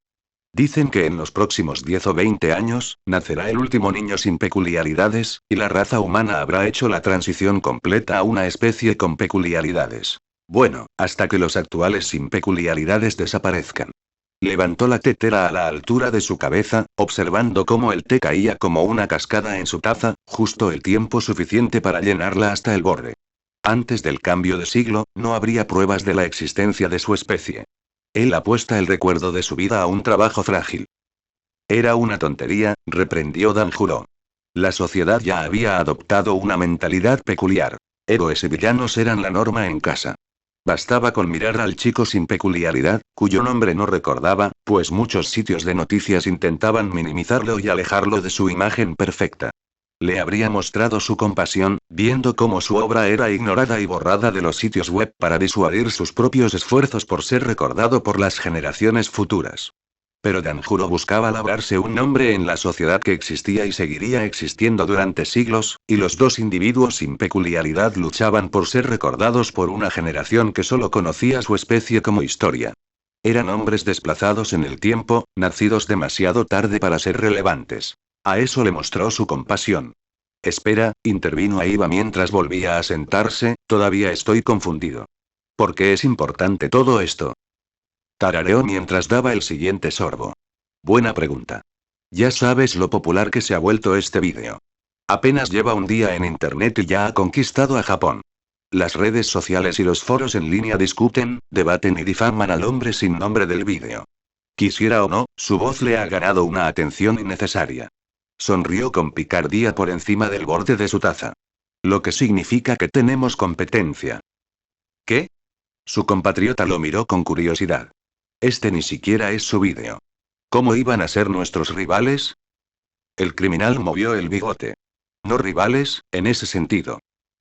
Dicen que en los próximos 10 o 20 años, nacerá el último niño sin peculiaridades, y la raza humana habrá hecho la transición completa a una especie con peculiaridades. Bueno, hasta que los actuales sin peculiaridades desaparezcan. Levantó la tetera a la altura de su cabeza, observando cómo el té caía como una cascada en su taza, justo el tiempo suficiente para llenarla hasta el borde. Antes del cambio de siglo, no habría pruebas de la existencia de su especie. Él apuesta el recuerdo de su vida a un trabajo frágil. Era una tontería, reprendió Danjuro. La sociedad ya había adoptado una mentalidad peculiar. Héroes y villanos eran la norma en casa. Bastaba con mirar al chico sin peculiaridad, cuyo nombre no recordaba, pues muchos sitios de noticias intentaban minimizarlo y alejarlo de su imagen perfecta. Le habría mostrado su compasión, viendo cómo su obra era ignorada y borrada de los sitios web para disuadir sus propios esfuerzos por ser recordado por las generaciones futuras. Pero Danjuro buscaba labrarse un nombre en la sociedad que existía y seguiría existiendo durante siglos, y los dos individuos sin peculiaridad luchaban por ser recordados por una generación que solo conocía su especie como historia. Eran hombres desplazados en el tiempo, nacidos demasiado tarde para ser relevantes. A eso le mostró su compasión. Espera, intervino Aiba mientras volvía a sentarse, todavía estoy confundido. ¿Por qué es importante todo esto? Tarareó mientras daba el siguiente sorbo. Buena pregunta. Ya sabes lo popular que se ha vuelto este vídeo. Apenas lleva un día en internet y ya ha conquistado a Japón. Las redes sociales y los foros en línea discuten, debaten y difaman al hombre sin nombre del vídeo. Quisiera o no, su voz le ha ganado una atención innecesaria. Sonrió con picardía por encima del borde de su taza. Lo que significa que tenemos competencia. ¿Qué? Su compatriota lo miró con curiosidad. Este ni siquiera es su vídeo. ¿Cómo iban a ser nuestros rivales? El criminal movió el bigote. No rivales, en ese sentido.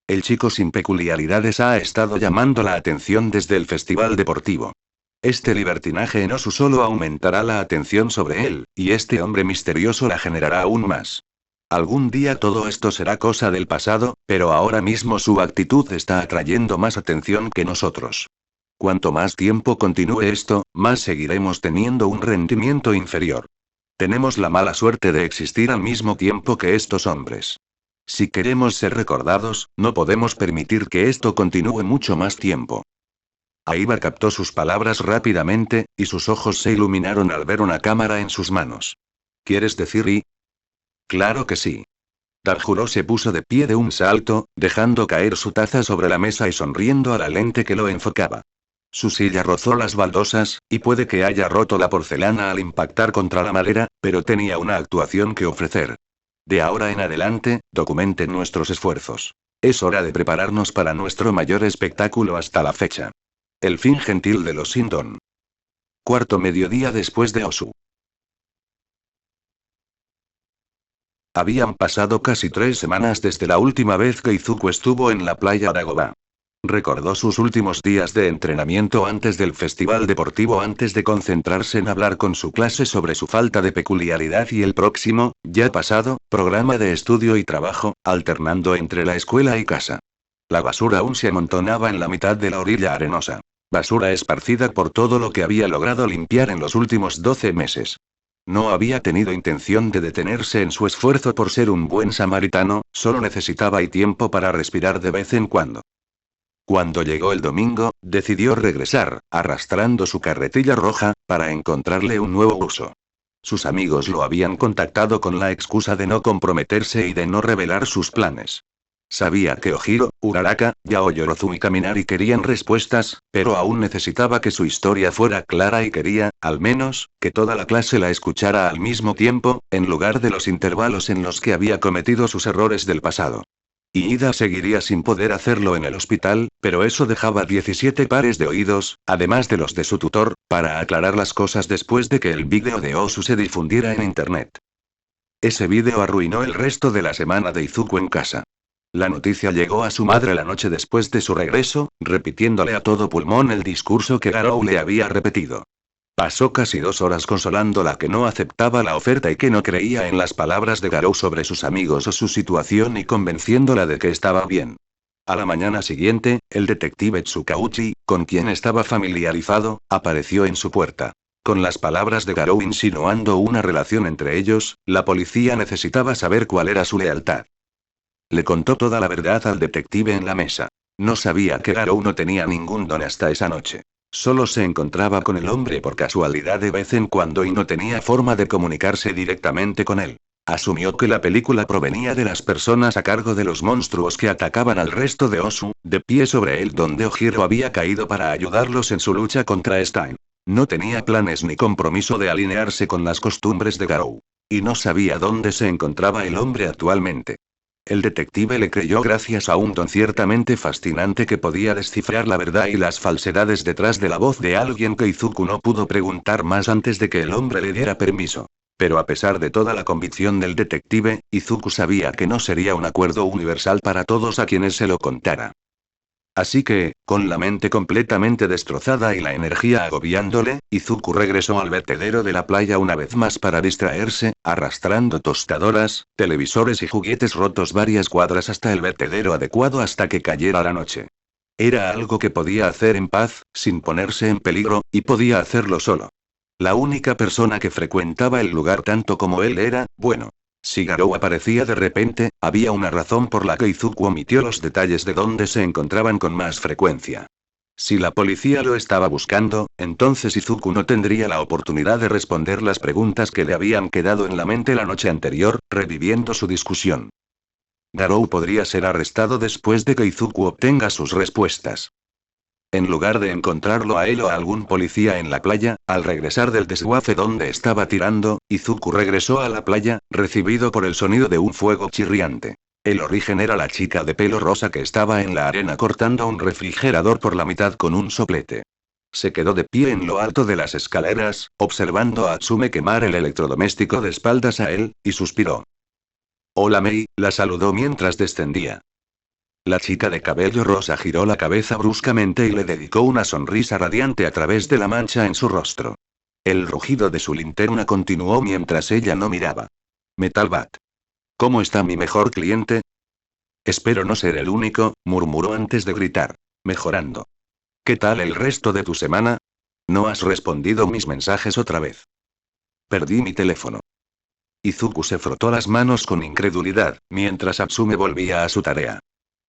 El chico sin peculiaridades ha estado llamando la atención desde el festival deportivo. Este libertinaje en Osu solo aumentará la atención sobre él, y este hombre misterioso la generará aún más. Algún día todo esto será cosa del pasado, pero ahora mismo su actitud está atrayendo más atención que nosotros. Cuanto más tiempo continúe esto, más seguiremos teniendo un rendimiento inferior. Tenemos la mala suerte de existir al mismo tiempo que estos hombres. Si queremos ser recordados, no podemos permitir que esto continúe mucho más tiempo. Aiba captó sus palabras rápidamente, y sus ojos se iluminaron al ver una cámara en sus manos. ¿Quieres decir y? Claro que sí. Danjuro se puso de pie de un salto, dejando caer su taza sobre la mesa y sonriendo a la lente que lo enfocaba. Su silla rozó las baldosas, y puede que haya roto la porcelana al impactar contra la madera, pero tenía una actuación que ofrecer. De ahora en adelante, documenten nuestros esfuerzos. Es hora de prepararnos para nuestro mayor espectáculo hasta la fecha. El fin gentil de los Sindon. Cuarto mediodía después de Osu. Habían pasado casi 3 semanas desde la última vez que Izuku estuvo en la playa Dagoba. Recordó sus últimos días de entrenamiento antes del festival deportivo antes de concentrarse en hablar con su clase sobre su falta de peculiaridad y el próximo, ya pasado, programa de estudio y trabajo, alternando entre la escuela y casa. La basura aún se amontonaba en la mitad de la orilla arenosa. Basura esparcida por todo lo que había logrado limpiar en los últimos 12 meses. No había tenido intención de detenerse en su esfuerzo por ser un buen samaritano, solo necesitaba tiempo para respirar de vez en cuando. Cuando llegó el domingo, decidió regresar, arrastrando su carretilla roja, para encontrarle un nuevo uso. Sus amigos lo habían contactado con la excusa de no comprometerse y de no revelar sus planes. Sabía que Ojiro, Uraraka, Yao Yorozu y Kaminari querían respuestas, pero aún necesitaba que su historia fuera clara y quería, al menos, que toda la clase la escuchara al mismo tiempo, en lugar de los intervalos en los que había cometido sus errores del pasado. Ida seguiría sin poder hacerlo en el hospital, pero eso dejaba 17 pares de oídos, además de los de su tutor, para aclarar las cosas después de que el vídeo de Osu se difundiera en internet. Ese vídeo arruinó el resto de la semana de Izuku en casa. La noticia llegó a su madre la noche después de su regreso, repitiéndole a todo pulmón el discurso que Garou le había repetido. Pasó casi 2 horas consolándola que no aceptaba la oferta y que no creía en las palabras de Garou sobre sus amigos o su situación y convenciéndola de que estaba bien. A la mañana siguiente, el detective Tsukauchi, con quien estaba familiarizado, apareció en su puerta. Con las palabras de Garou insinuando una relación entre ellos, la policía necesitaba saber cuál era su lealtad. Le contó toda la verdad al detective en la mesa. No sabía que Garou no tenía ningún don hasta esa noche. Solo se encontraba con el hombre por casualidad de vez en cuando y no tenía forma de comunicarse directamente con él. Asumió que la película provenía de las personas a cargo de los monstruos que atacaban al resto de Osu, de pie sobre él donde Ojiro había caído para ayudarlos en su lucha contra Stein. No tenía planes ni compromiso de alinearse con las costumbres de Garou. Y no sabía dónde se encontraba el hombre actualmente. El detective le creyó gracias a un don ciertamente fascinante que podía descifrar la verdad y las falsedades detrás de la voz de alguien que Izuku no pudo preguntar más antes de que el hombre le diera permiso. Pero a pesar de toda la convicción del detective, Izuku sabía que no sería un acuerdo universal para todos a quienes se lo contara. Así que, con la mente completamente destrozada y la energía agobiándole, Izuku regresó al vertedero de la playa una vez más para distraerse, arrastrando tostadoras, televisores y juguetes rotos varias cuadras hasta el vertedero adecuado hasta que cayera la noche. Era algo que podía hacer en paz, sin ponerse en peligro, y podía hacerlo solo. La única persona que frecuentaba el lugar tanto como él era, bueno. Si Garou aparecía de repente, había una razón por la que Izuku omitió los detalles de dónde se encontraban con más frecuencia. Si la policía lo estaba buscando, entonces Izuku no tendría la oportunidad de responder las preguntas que le habían quedado en la mente la noche anterior, reviviendo su discusión. Garou podría ser arrestado después de que Izuku obtenga sus respuestas. En lugar de encontrarlo a él o a algún policía en la playa, al regresar del desguace donde estaba tirando, Izuku regresó a la playa, recibido por el sonido de un fuego chirriante. El origen era la chica de pelo rosa que estaba en la arena cortando un refrigerador por la mitad con un soplete. Se quedó de pie en lo alto de las escaleras, observando a Atsume quemar el electrodoméstico de espaldas a él, y suspiró. Hola Mei, la saludó mientras descendía. La chica de cabello rosa giró la cabeza bruscamente y le dedicó una sonrisa radiante a través de la mancha en su rostro. El rugido de su linterna continuó mientras ella no miraba. Metal Bat. ¿Cómo está mi mejor cliente? Espero no ser el único, murmuró antes de gritar. Mejorando. ¿Qué tal el resto de tu semana? No has respondido mis mensajes otra vez. Perdí mi teléfono. Izuku se frotó las manos con incredulidad, mientras Atsume volvía a su tarea.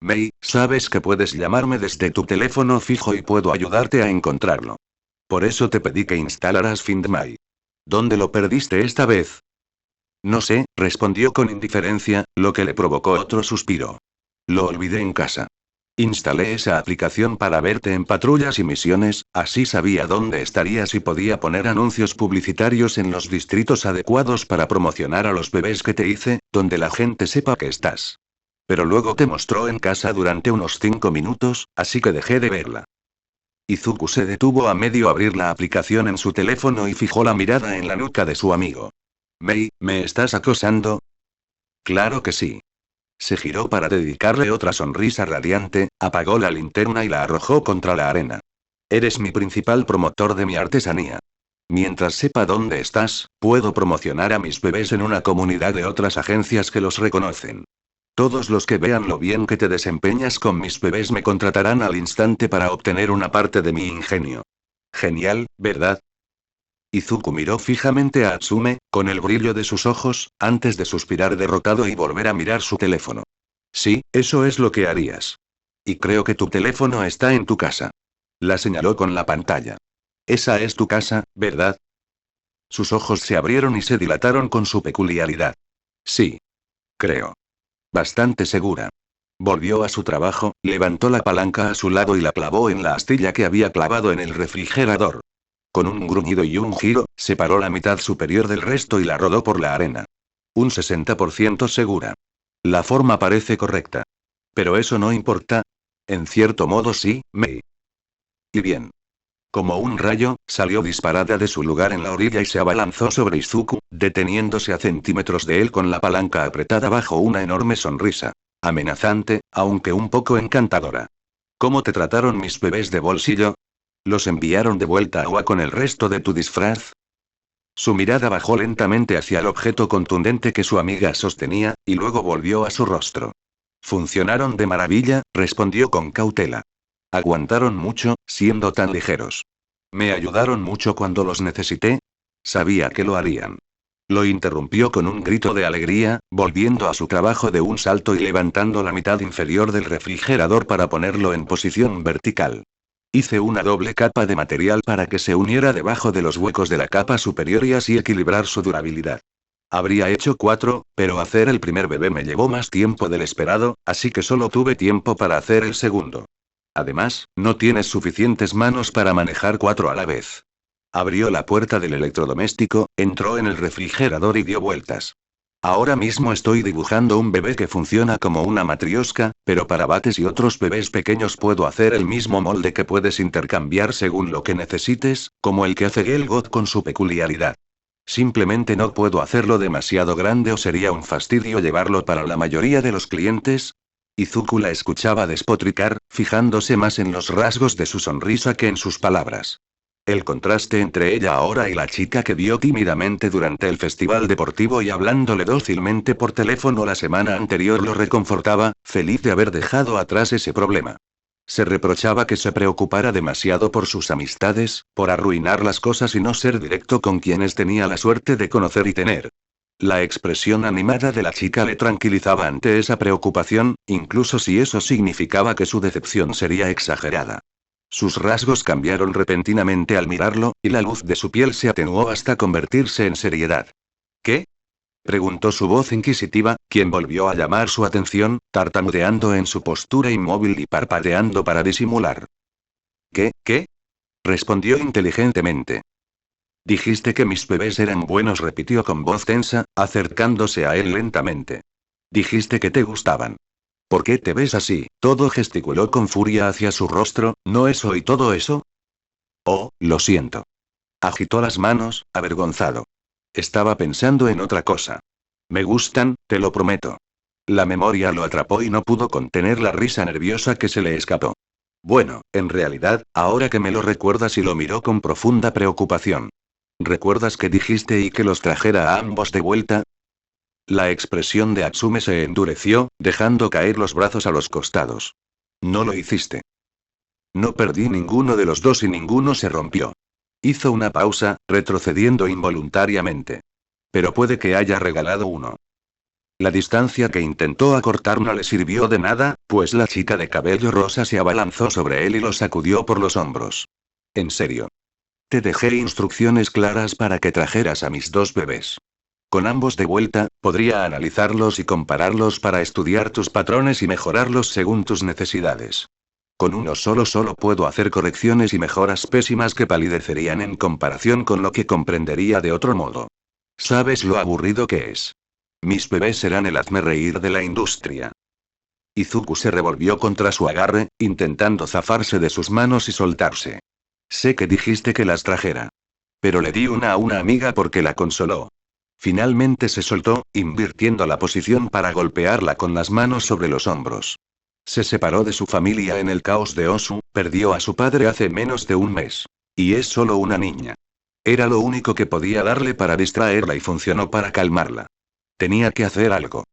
Mei, sabes que puedes llamarme desde tu teléfono fijo y puedo ayudarte a encontrarlo. Por eso te pedí que instalaras Find My. ¿Dónde lo perdiste esta vez? No sé, respondió con indiferencia, lo que le provocó otro suspiro. Lo olvidé en casa. Instalé esa aplicación para verte en patrullas y misiones, así sabía dónde estarías y podía poner anuncios publicitarios en los distritos adecuados para promocionar a los bebés que te hice, donde la gente sepa que estás. Pero luego te mostró en casa durante unos 5 minutos, así que dejé de verla. Izuku se detuvo a medio abrir la aplicación en su teléfono y fijó la mirada en la nuca de su amigo. Mei, ¿me estás acosando? Claro que sí. Se giró para dedicarle otra sonrisa radiante, apagó la linterna y la arrojó contra la arena. Eres mi principal promotor de mi artesanía. Mientras sepa dónde estás, puedo promocionar a mis bebés en una comunidad de otras agencias que los reconocen. Todos los que vean lo bien que te desempeñas con mis bebés me contratarán al instante para obtener una parte de mi ingenio. Genial, ¿verdad? Izuku miró fijamente a Atsume, con el brillo de sus ojos, antes de suspirar derrotado y volver a mirar su teléfono. Sí, eso es lo que harías. Y creo que tu teléfono está en tu casa. La señaló con la pantalla. Esa es tu casa, ¿verdad? Sus ojos se abrieron y se dilataron con su peculiaridad. Sí. Creo. Bastante segura. Volvió a su trabajo, levantó la palanca a su lado y la clavó en la astilla que había clavado en el refrigerador. Con un gruñido y un giro, separó la mitad superior del resto y la rodó por la arena. Un 60% segura. La forma parece correcta. Pero eso no importa. En cierto modo sí, Mei. Y bien. Como un rayo, salió disparada de su lugar en la orilla y se abalanzó sobre Izuku, deteniéndose a centímetros de él con la palanca apretada bajo una enorme sonrisa. Amenazante, aunque un poco encantadora. ¿Cómo te trataron mis bebés de bolsillo? ¿Los enviaron de vuelta a agua con el resto de tu disfraz? Su mirada bajó lentamente hacia el objeto contundente que su amiga sostenía, y luego volvió a su rostro. Funcionaron de maravilla, respondió con cautela. Aguantaron mucho, siendo tan ligeros. Me ayudaron mucho cuando los necesité. Sabía que lo harían. Lo interrumpió con un grito de alegría, volviendo a su trabajo de un salto y levantando la mitad inferior del refrigerador para ponerlo en posición vertical. Hice una doble capa de material para que se uniera debajo de los huecos de la capa superior y así equilibrar su durabilidad. Habría hecho 4, pero hacer el primer bebé me llevó más tiempo del esperado, así que solo tuve tiempo para hacer el segundo. Además, no tienes suficientes manos para manejar 4 a la vez. Abrió la puerta del electrodoméstico, entró en el refrigerador y dio vueltas. Ahora mismo estoy dibujando un bebé que funciona como una matrioska, pero para bates y otros bebés pequeños puedo hacer el mismo molde que puedes intercambiar según lo que necesites, como el que hace Gelgot con su peculiaridad. Simplemente no puedo hacerlo demasiado grande o sería un fastidio llevarlo para la mayoría de los clientes. Izuku la escuchaba despotricar, fijándose más en los rasgos de su sonrisa que en sus palabras. El contraste entre ella ahora y la chica que vio tímidamente durante el festival deportivo y hablándole dócilmente por teléfono la semana anterior lo reconfortaba, feliz de haber dejado atrás ese problema. Se reprochaba que se preocupara demasiado por sus amistades, por arruinar las cosas y no ser directo con quienes tenía la suerte de conocer y tener. La expresión animada de la chica le tranquilizaba ante esa preocupación, incluso si eso significaba que su decepción sería exagerada. Sus rasgos cambiaron repentinamente al mirarlo, y la luz de su piel se atenuó hasta convertirse en seriedad. ¿Qué? Preguntó su voz inquisitiva, quien volvió a llamar su atención, tartamudeando en su postura inmóvil y parpadeando para disimular. ¿Qué? Respondió inteligentemente. Dijiste que mis bebés eran buenos, repitió con voz tensa, acercándose a él lentamente. Dijiste que te gustaban. ¿Por qué te ves así? Todo gesticuló con furia hacia su rostro, ¿no es hoy todo eso? Oh, lo siento. Agitó las manos, avergonzado. Estaba pensando en otra cosa. Me gustan, te lo prometo. La memoria lo atrapó y no pudo contener la risa nerviosa que se le escapó. Bueno, en realidad, ahora que me lo recuerdas y lo miró con profunda preocupación. ¿Recuerdas que dijiste y que los trajera a ambos de vuelta? La expresión de Atsume se endureció, dejando caer los brazos a los costados. No lo hiciste. No perdí ninguno de los dos y ninguno se rompió. Hizo una pausa, retrocediendo involuntariamente. Pero puede que haya regalado uno. La distancia que intentó acortar no le sirvió de nada, pues la chica de cabello rosa se abalanzó sobre él y lo sacudió por los hombros. En serio. Te dejé instrucciones claras para que trajeras a mis dos bebés. Con ambos de vuelta, podría analizarlos y compararlos para estudiar tus patrones y mejorarlos según tus necesidades. Con uno solo puedo hacer correcciones y mejoras pésimas que palidecerían en comparación con lo que comprendería de otro modo. ¿Sabes lo aburrido que es? Mis bebés serán el hazmerreír de la industria. Izuku se revolvió contra su agarre, intentando zafarse de sus manos y soltarse. Sé que dijiste que las trajera. Pero le di una a una amiga porque la consoló. Finalmente se soltó, invirtiendo la posición para golpearla con las manos sobre los hombros. Se separó de su familia en el caos de Osu, perdió a su padre hace menos de un mes. Y es solo una niña. Era lo único que podía darle para distraerla y funcionó para calmarla. Tenía que hacer algo.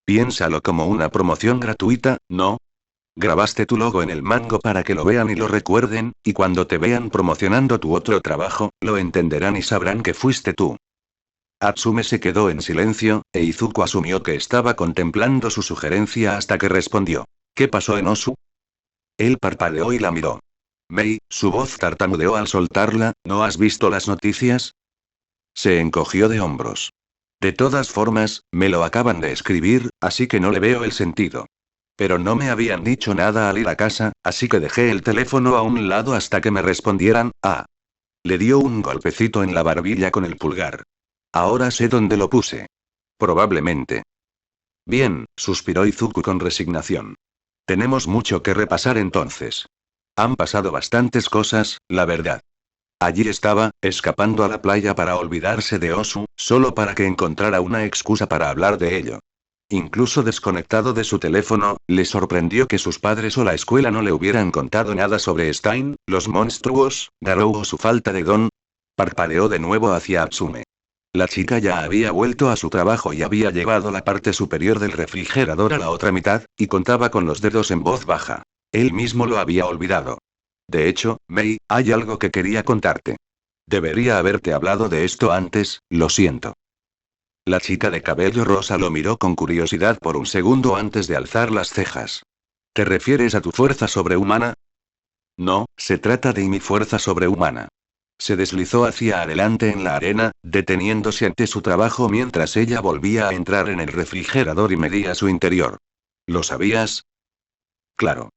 Piénsalo como una promoción gratuita, ¿no? Grabaste tu logo en el mango para que lo vean y lo recuerden, y cuando te vean promocionando tu otro trabajo, lo entenderán y sabrán que fuiste tú. Atsume se quedó en silencio, e Izuku asumió que estaba contemplando su sugerencia hasta que respondió. ¿Qué pasó en Osu? Él parpadeó y la miró. Mei, su voz tartamudeó al soltarla, ¿no has visto las noticias? Se encogió de hombros. De todas formas, me lo acaban de escribir, así que no le veo el sentido. Pero no me habían dicho nada al ir a casa, así que dejé el teléfono a un lado hasta que me respondieran. Ah. Le dio un golpecito en la barbilla con el pulgar. Ahora sé dónde lo puse. Probablemente. Bien, suspiró Izuku con resignación. Tenemos mucho que repasar entonces. Han pasado bastantes cosas, la verdad. Allí estaba, escapando a la playa para olvidarse de Osu, solo para que encontrara una excusa para hablar de ello. Incluso desconectado de su teléfono, le sorprendió que sus padres o la escuela no le hubieran contado nada sobre Stein, los monstruos, Garou o su falta de don. Parpadeó de nuevo hacia Atsume. La chica ya había vuelto a su trabajo y había llevado la parte superior del refrigerador a la otra mitad, y contaba con los dedos en voz baja. Él mismo lo había olvidado. De hecho, Mei, hay algo que quería contarte. Debería haberte hablado de esto antes, lo siento. La chica de cabello rosa lo miró con curiosidad por un segundo antes de alzar las cejas. ¿Te refieres a tu fuerza sobrehumana? No, se trata de mi fuerza sobrehumana. Se deslizó hacia adelante en la arena, deteniéndose ante su trabajo mientras ella volvía a entrar en el refrigerador y medía su interior. ¿Lo sabías? Claro.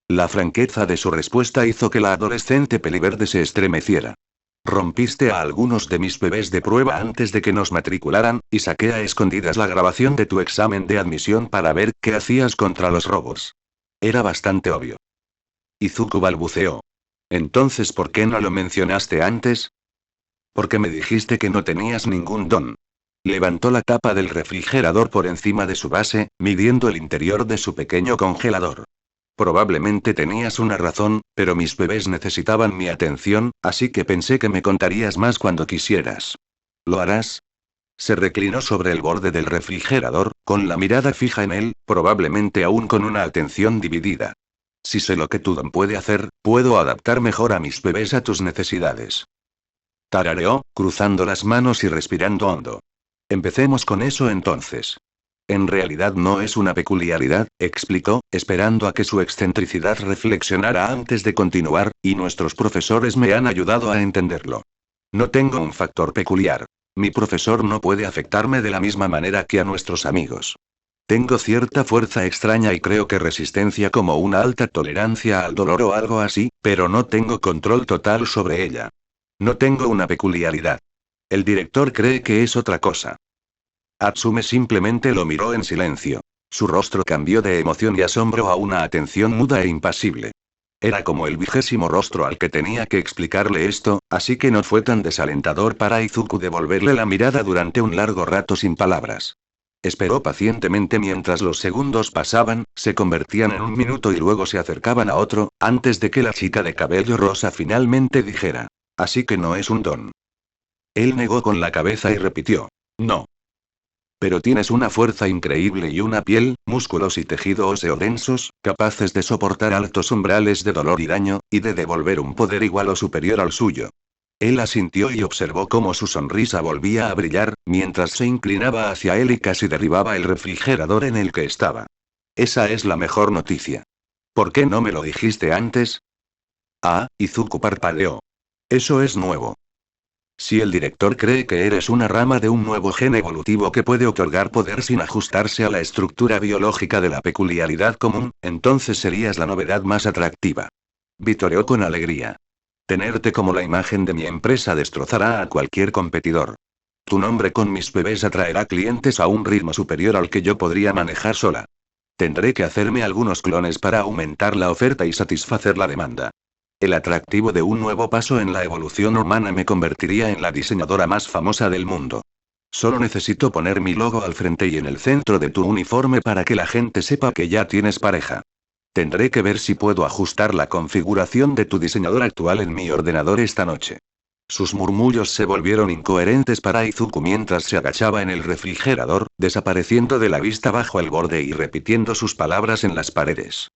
La franqueza de su respuesta hizo que la adolescente peliverde se estremeciera. Rompiste a algunos de mis bebés de prueba antes de que nos matricularan, y saqué a escondidas la grabación de tu examen de admisión para ver qué hacías contra los robos. Era bastante obvio. Izuku balbuceó. Entonces, ¿por qué no lo mencionaste antes? Porque me dijiste que no tenías ningún don. Levantó la tapa del refrigerador por encima de su base, midiendo el interior de su pequeño congelador. Probablemente tenías una razón, pero mis bebés necesitaban mi atención, así que pensé que me contarías más cuando quisieras. ¿Lo harás? Se reclinó sobre el borde del refrigerador, con la mirada fija en él, probablemente aún con una atención dividida. Si sé lo que tu don puede hacer, puedo adaptar mejor a mis bebés a tus necesidades. Tarareó, cruzando las manos y respirando hondo. Empecemos con eso entonces. En realidad no es una peculiaridad, explicó, esperando a que su excentricidad reflexionara antes de continuar, y nuestros profesores me han ayudado a entenderlo. No tengo un factor peculiar. Mi profesor no puede afectarme de la misma manera que a nuestros amigos. Tengo cierta fuerza extraña y creo que resistencia como una alta tolerancia al dolor o algo así, pero no tengo control total sobre ella. No tengo una peculiaridad. El director cree que es otra cosa. Atsume simplemente lo miró en silencio. Su rostro cambió de emoción y asombro a una atención muda e impasible. Era como el 20º rostro al que tenía que explicarle esto, así que no fue tan desalentador para Izuku devolverle la mirada durante un largo rato sin palabras. Esperó pacientemente mientras los segundos pasaban, se convertían en un minuto y luego se acercaban a otro, antes de que la chica de cabello rosa finalmente dijera. Así que no es un don. Él negó con la cabeza y repitió. No. Pero tienes una fuerza increíble y una piel, músculos y tejido óseo densos, capaces de soportar altos umbrales de dolor y daño, y de devolver un poder igual o superior al suyo. Él asintió y observó cómo su sonrisa volvía a brillar, mientras se inclinaba hacia él y casi derribaba el refrigerador en el que estaba. Esa es la mejor noticia. ¿Por qué no me lo dijiste antes? Ah, Izuku parpadeó. Eso es nuevo. Si el director cree que eres una rama de un nuevo gen evolutivo que puede otorgar poder sin ajustarse a la estructura biológica de la peculiaridad común, entonces serías la novedad más atractiva. Vitoreó con alegría. Tenerte como la imagen de mi empresa destrozará a cualquier competidor. Tu nombre con mis bebés atraerá clientes a un ritmo superior al que yo podría manejar sola. Tendré que hacerme algunos clones para aumentar la oferta y satisfacer la demanda. El atractivo de un nuevo paso en la evolución humana me convertiría en la diseñadora más famosa del mundo. Solo necesito poner mi logo al frente y en el centro de tu uniforme para que la gente sepa que ya tienes pareja. Tendré que ver si puedo ajustar la configuración de tu diseñador actual en mi ordenador esta noche. Sus murmullos se volvieron incoherentes para Izuku mientras se agachaba en el refrigerador, desapareciendo de la vista bajo el borde y repitiendo sus palabras en las paredes.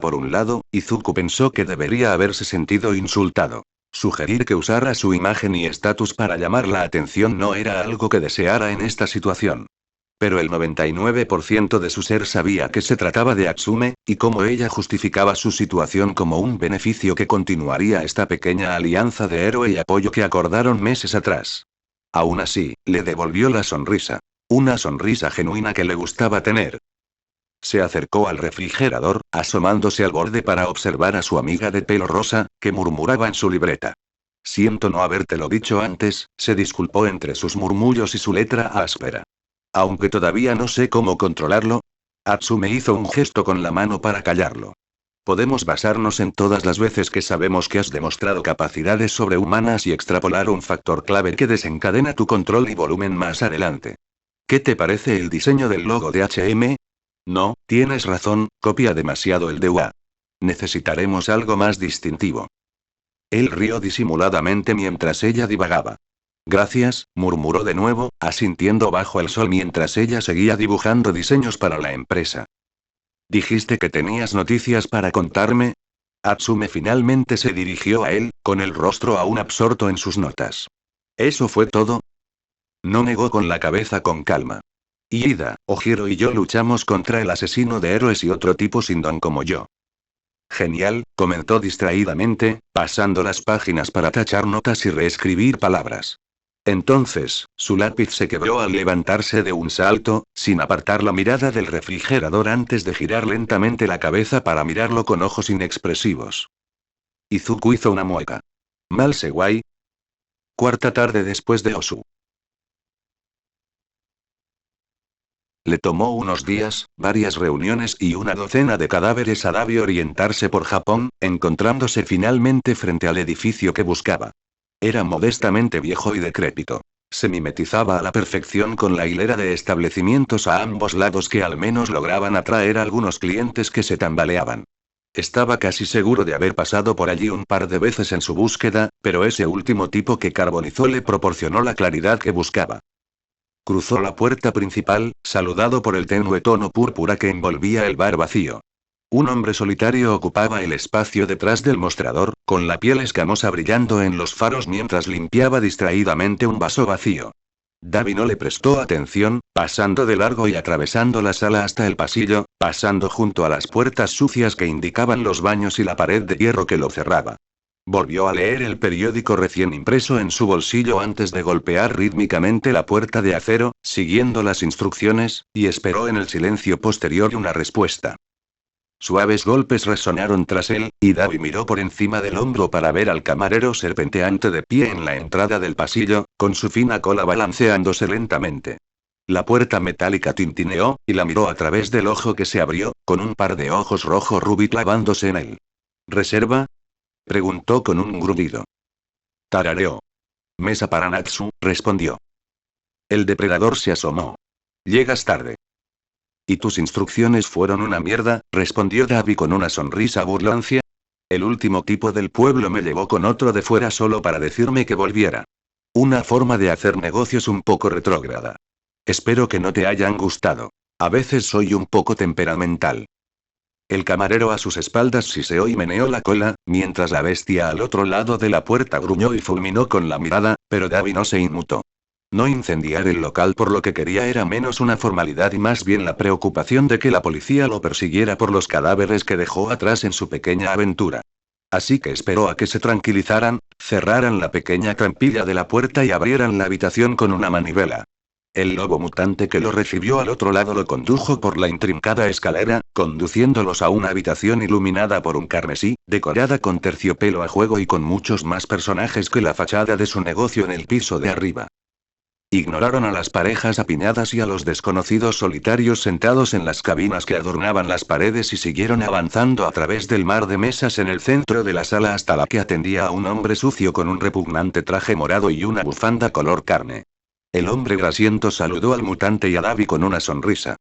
Por un lado, Izuku pensó que debería haberse sentido insultado. Sugerir que usara su imagen y estatus para llamar la atención no era algo que deseara en esta situación. Pero el 99% de su ser sabía que se trataba de Atsume, y cómo ella justificaba su situación como un beneficio que continuaría esta pequeña alianza de héroe y apoyo que acordaron meses atrás. Aún así, le devolvió la sonrisa. Una sonrisa genuina que le gustaba tener. Se acercó al refrigerador, asomándose al borde para observar a su amiga de pelo rosa, que murmuraba en su libreta. Siento no habértelo dicho antes, se disculpó entre sus murmullos y su letra áspera. Aunque todavía no sé cómo controlarlo. Atsume hizo un gesto con la mano para callarlo. Podemos basarnos en todas las veces que sabemos que has demostrado capacidades sobrehumanas y extrapolar un factor clave que desencadena tu control y volumen más adelante. ¿Qué te parece el diseño del logo de HM? No, tienes razón, copia demasiado el de UA. Necesitaremos algo más distintivo. Él rió disimuladamente mientras ella divagaba. Gracias, murmuró de nuevo, asintiendo bajo el sol mientras ella seguía dibujando diseños para la empresa. ¿Dijiste que tenías noticias para contarme? Atsume finalmente se dirigió a él, con el rostro aún absorto en sus notas. ¿Eso fue todo? No negó con la cabeza con calma. Ida, Ojiro y yo luchamos contra el asesino de héroes y otro tipo sin don como yo. Genial, comentó distraídamente, pasando las páginas para tachar notas y reescribir palabras. Entonces, su lápiz se quebró al levantarse de un salto, sin apartar la mirada del refrigerador antes de girar lentamente la cabeza para mirarlo con ojos inexpresivos. Izuku hizo una mueca. ¿Mal Sewai? Cuarta tarde después de Osu. Le tomó unos días, varias reuniones y una docena de cadáveres a Dabi orientarse por Japón, encontrándose finalmente frente al edificio que buscaba. Era modestamente viejo y decrépito. Se mimetizaba a la perfección con la hilera de establecimientos a ambos lados que al menos lograban atraer a algunos clientes que se tambaleaban. Estaba casi seguro de haber pasado por allí un par de veces en su búsqueda, pero ese último tipo que carbonizó le proporcionó la claridad que buscaba. Cruzó la puerta principal, saludado por el tenue tono púrpura que envolvía el bar vacío. Un hombre solitario ocupaba el espacio detrás del mostrador, con la piel escamosa brillando en los faros mientras limpiaba distraídamente un vaso vacío. Dabi no le prestó atención, pasando de largo y atravesando la sala hasta el pasillo, pasando junto a las puertas sucias que indicaban los baños y la pared de hierro que lo cerraba. Volvió a leer el periódico recién impreso en su bolsillo antes de golpear rítmicamente la puerta de acero, siguiendo las instrucciones, y esperó en el silencio posterior una respuesta. Suaves golpes resonaron tras él, y Dabi miró por encima del hombro para ver al camarero serpenteante de pie en la entrada del pasillo, con su fina cola balanceándose lentamente. La puerta metálica tintineó, y la miró a través del ojo que se abrió, con un par de ojos rojo rubí clavándose en él. ¿Reserva? Preguntó con un grudido. Tarareó. Mesa para Natsu, respondió. El depredador se asomó. Llegas tarde. ¿Y tus instrucciones fueron una mierda?, respondió Dabi con una sonrisa burlancia. El último tipo del pueblo me llevó con otro de fuera solo para decirme que volviera. Una forma de hacer negocios un poco retrógrada. Espero que no te hayan gustado. A veces soy un poco temperamental. El camarero a sus espaldas siseó y meneó la cola, mientras la bestia al otro lado de la puerta gruñó y fulminó con la mirada, pero Dabi no se inmutó. No incendiar el local por lo que quería era menos una formalidad y más bien la preocupación de que la policía lo persiguiera por los cadáveres que dejó atrás en su pequeña aventura. Así que esperó a que se tranquilizaran, cerraran la pequeña trampilla de la puerta y abrieran la habitación con una manivela. El lobo mutante que lo recibió al otro lado lo condujo por la intrincada escalera, conduciéndolos a una habitación iluminada por un carmesí, decorada con terciopelo a juego y con muchos más personajes que la fachada de su negocio en el piso de arriba. Ignoraron a las parejas apiñadas y a los desconocidos solitarios sentados en las cabinas que adornaban las paredes y siguieron avanzando a través del mar de mesas en el centro de la sala hasta la que atendía a un hombre sucio con un repugnante traje morado y una bufanda color carne. El hombre grasiento saludó al mutante y a Davi con una sonrisa.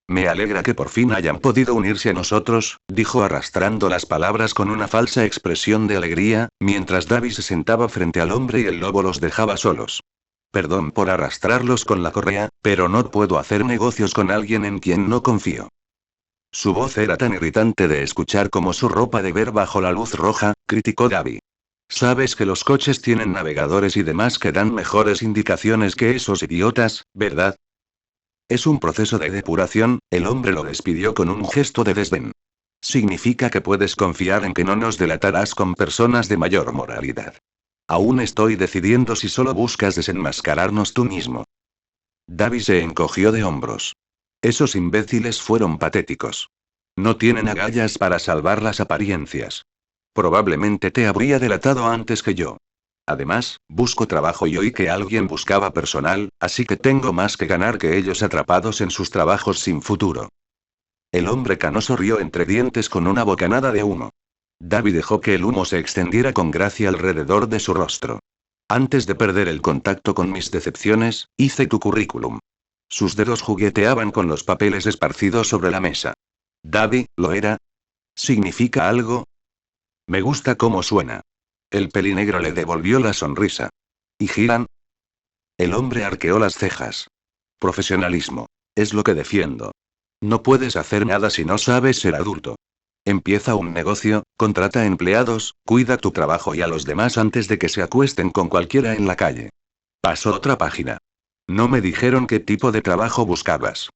Me alegra que por fin hayan podido unirse a nosotros, dijo arrastrando las palabras con una falsa expresión de alegría, mientras Davi se sentaba frente al hombre y el lobo los dejaba solos. Perdón por arrastrarlos con la correa, pero no puedo hacer negocios con alguien en quien no confío. Su voz era tan irritante de escuchar como su ropa de ver bajo la luz roja, criticó Davi. Sabes que los coches tienen navegadores y demás que dan mejores indicaciones que esos idiotas, ¿verdad? Es un proceso de depuración, el hombre lo despidió con un gesto de desdén. Significa que puedes confiar en que no nos delatarás con personas de mayor moralidad. Aún estoy decidiendo si solo buscas desenmascararnos tú mismo. Davi se encogió de hombros. Esos imbéciles fueron patéticos. No tienen agallas para salvar las apariencias. Probablemente te habría delatado antes que yo. Además, busco trabajo y oí que alguien buscaba personal, así que tengo más que ganar que ellos atrapados en sus trabajos sin futuro. El hombre canoso rió entre dientes con una bocanada de humo. Davi dejó que el humo se extendiera con gracia alrededor de su rostro. Antes de perder el contacto con mis decepciones, hice tu currículum. Sus dedos jugueteaban con los papeles esparcidos sobre la mesa. Davi, ¿lo era? ¿Significa algo? Me gusta cómo suena. El pelinegro le devolvió la sonrisa. ¿Y Hiram? El hombre arqueó las cejas. Profesionalismo. Es lo que defiendo. No puedes hacer nada si no sabes ser adulto. Empieza un negocio, contrata empleados, cuida tu trabajo y a los demás antes de que se acuesten con cualquiera en la calle. Pasó otra página. No me dijeron qué tipo de trabajo buscabas.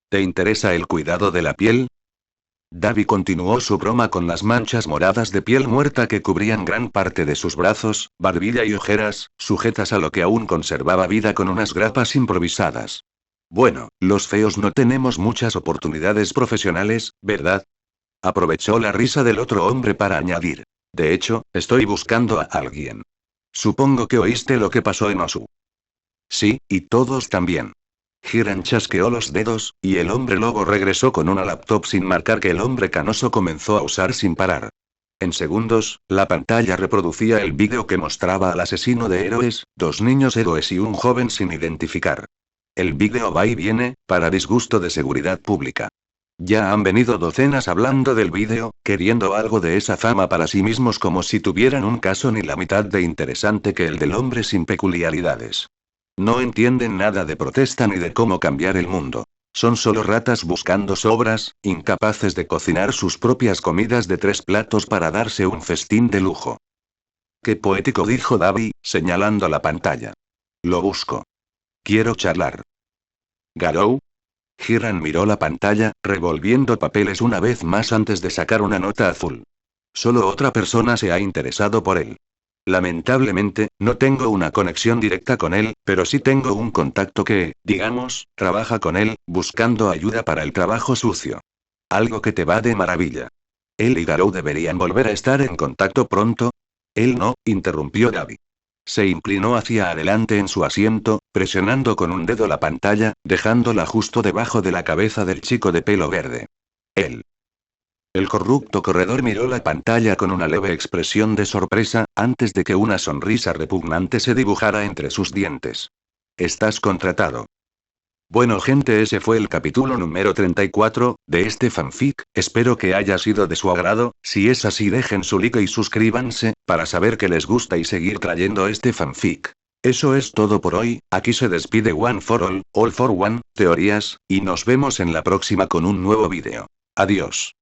¿Te interesa el cuidado de la piel? Davi continuó su broma con las manchas moradas de piel muerta que cubrían gran parte de sus brazos, barbilla y ojeras, sujetas a lo que aún conservaba vida con unas grapas improvisadas. Bueno, los feos no tenemos muchas oportunidades profesionales, ¿verdad? Aprovechó la risa del otro hombre para añadir. De hecho, estoy buscando a alguien. Supongo que oíste lo que pasó en Osu. Sí, y todos también. Hiram chasqueó los dedos, y el hombre lobo regresó con una laptop sin marcar que el hombre canoso comenzó a usar sin parar. En segundos, la pantalla reproducía el vídeo que mostraba al asesino de héroes, dos niños héroes y un joven sin identificar. El vídeo va y viene, para disgusto de seguridad pública. Ya han venido docenas hablando del vídeo, queriendo algo de esa fama para sí mismos como si tuvieran un caso ni la mitad de interesante que el del hombre sin peculiaridades. No entienden nada de protesta ni de cómo cambiar el mundo. Son solo ratas buscando sobras, incapaces de cocinar sus propias comidas de 3 platos para darse un festín de lujo. Qué poético, dijo Davi, señalando la pantalla. Lo busco. Quiero charlar. ¿Garou? Hiram miró la pantalla, revolviendo papeles una vez más antes de sacar una nota azul. Solo otra persona se ha interesado por él. Lamentablemente, no tengo una conexión directa con él, pero sí tengo un contacto que, digamos, trabaja con él, buscando ayuda para el trabajo sucio. Algo que te va de maravilla. Él y Garou deberían volver a estar en contacto pronto. Él no, interrumpió Davi. Se inclinó hacia adelante en su asiento, presionando con un dedo la pantalla, dejándola justo debajo de la cabeza del chico de pelo verde. Él. El corrupto corredor miró la pantalla con una leve expresión de sorpresa, antes de que una sonrisa repugnante se dibujara entre sus dientes. Estás contratado. Bueno gente, ese fue el capítulo número 34, de este fanfic, espero que haya sido de su agrado, si es así dejen su like y suscríbanse, para saber que les gusta y seguir trayendo este fanfic. Eso es todo por hoy, aquí se despide One for All for One, teorías, y nos vemos en la próxima con un nuevo vídeo. Adiós.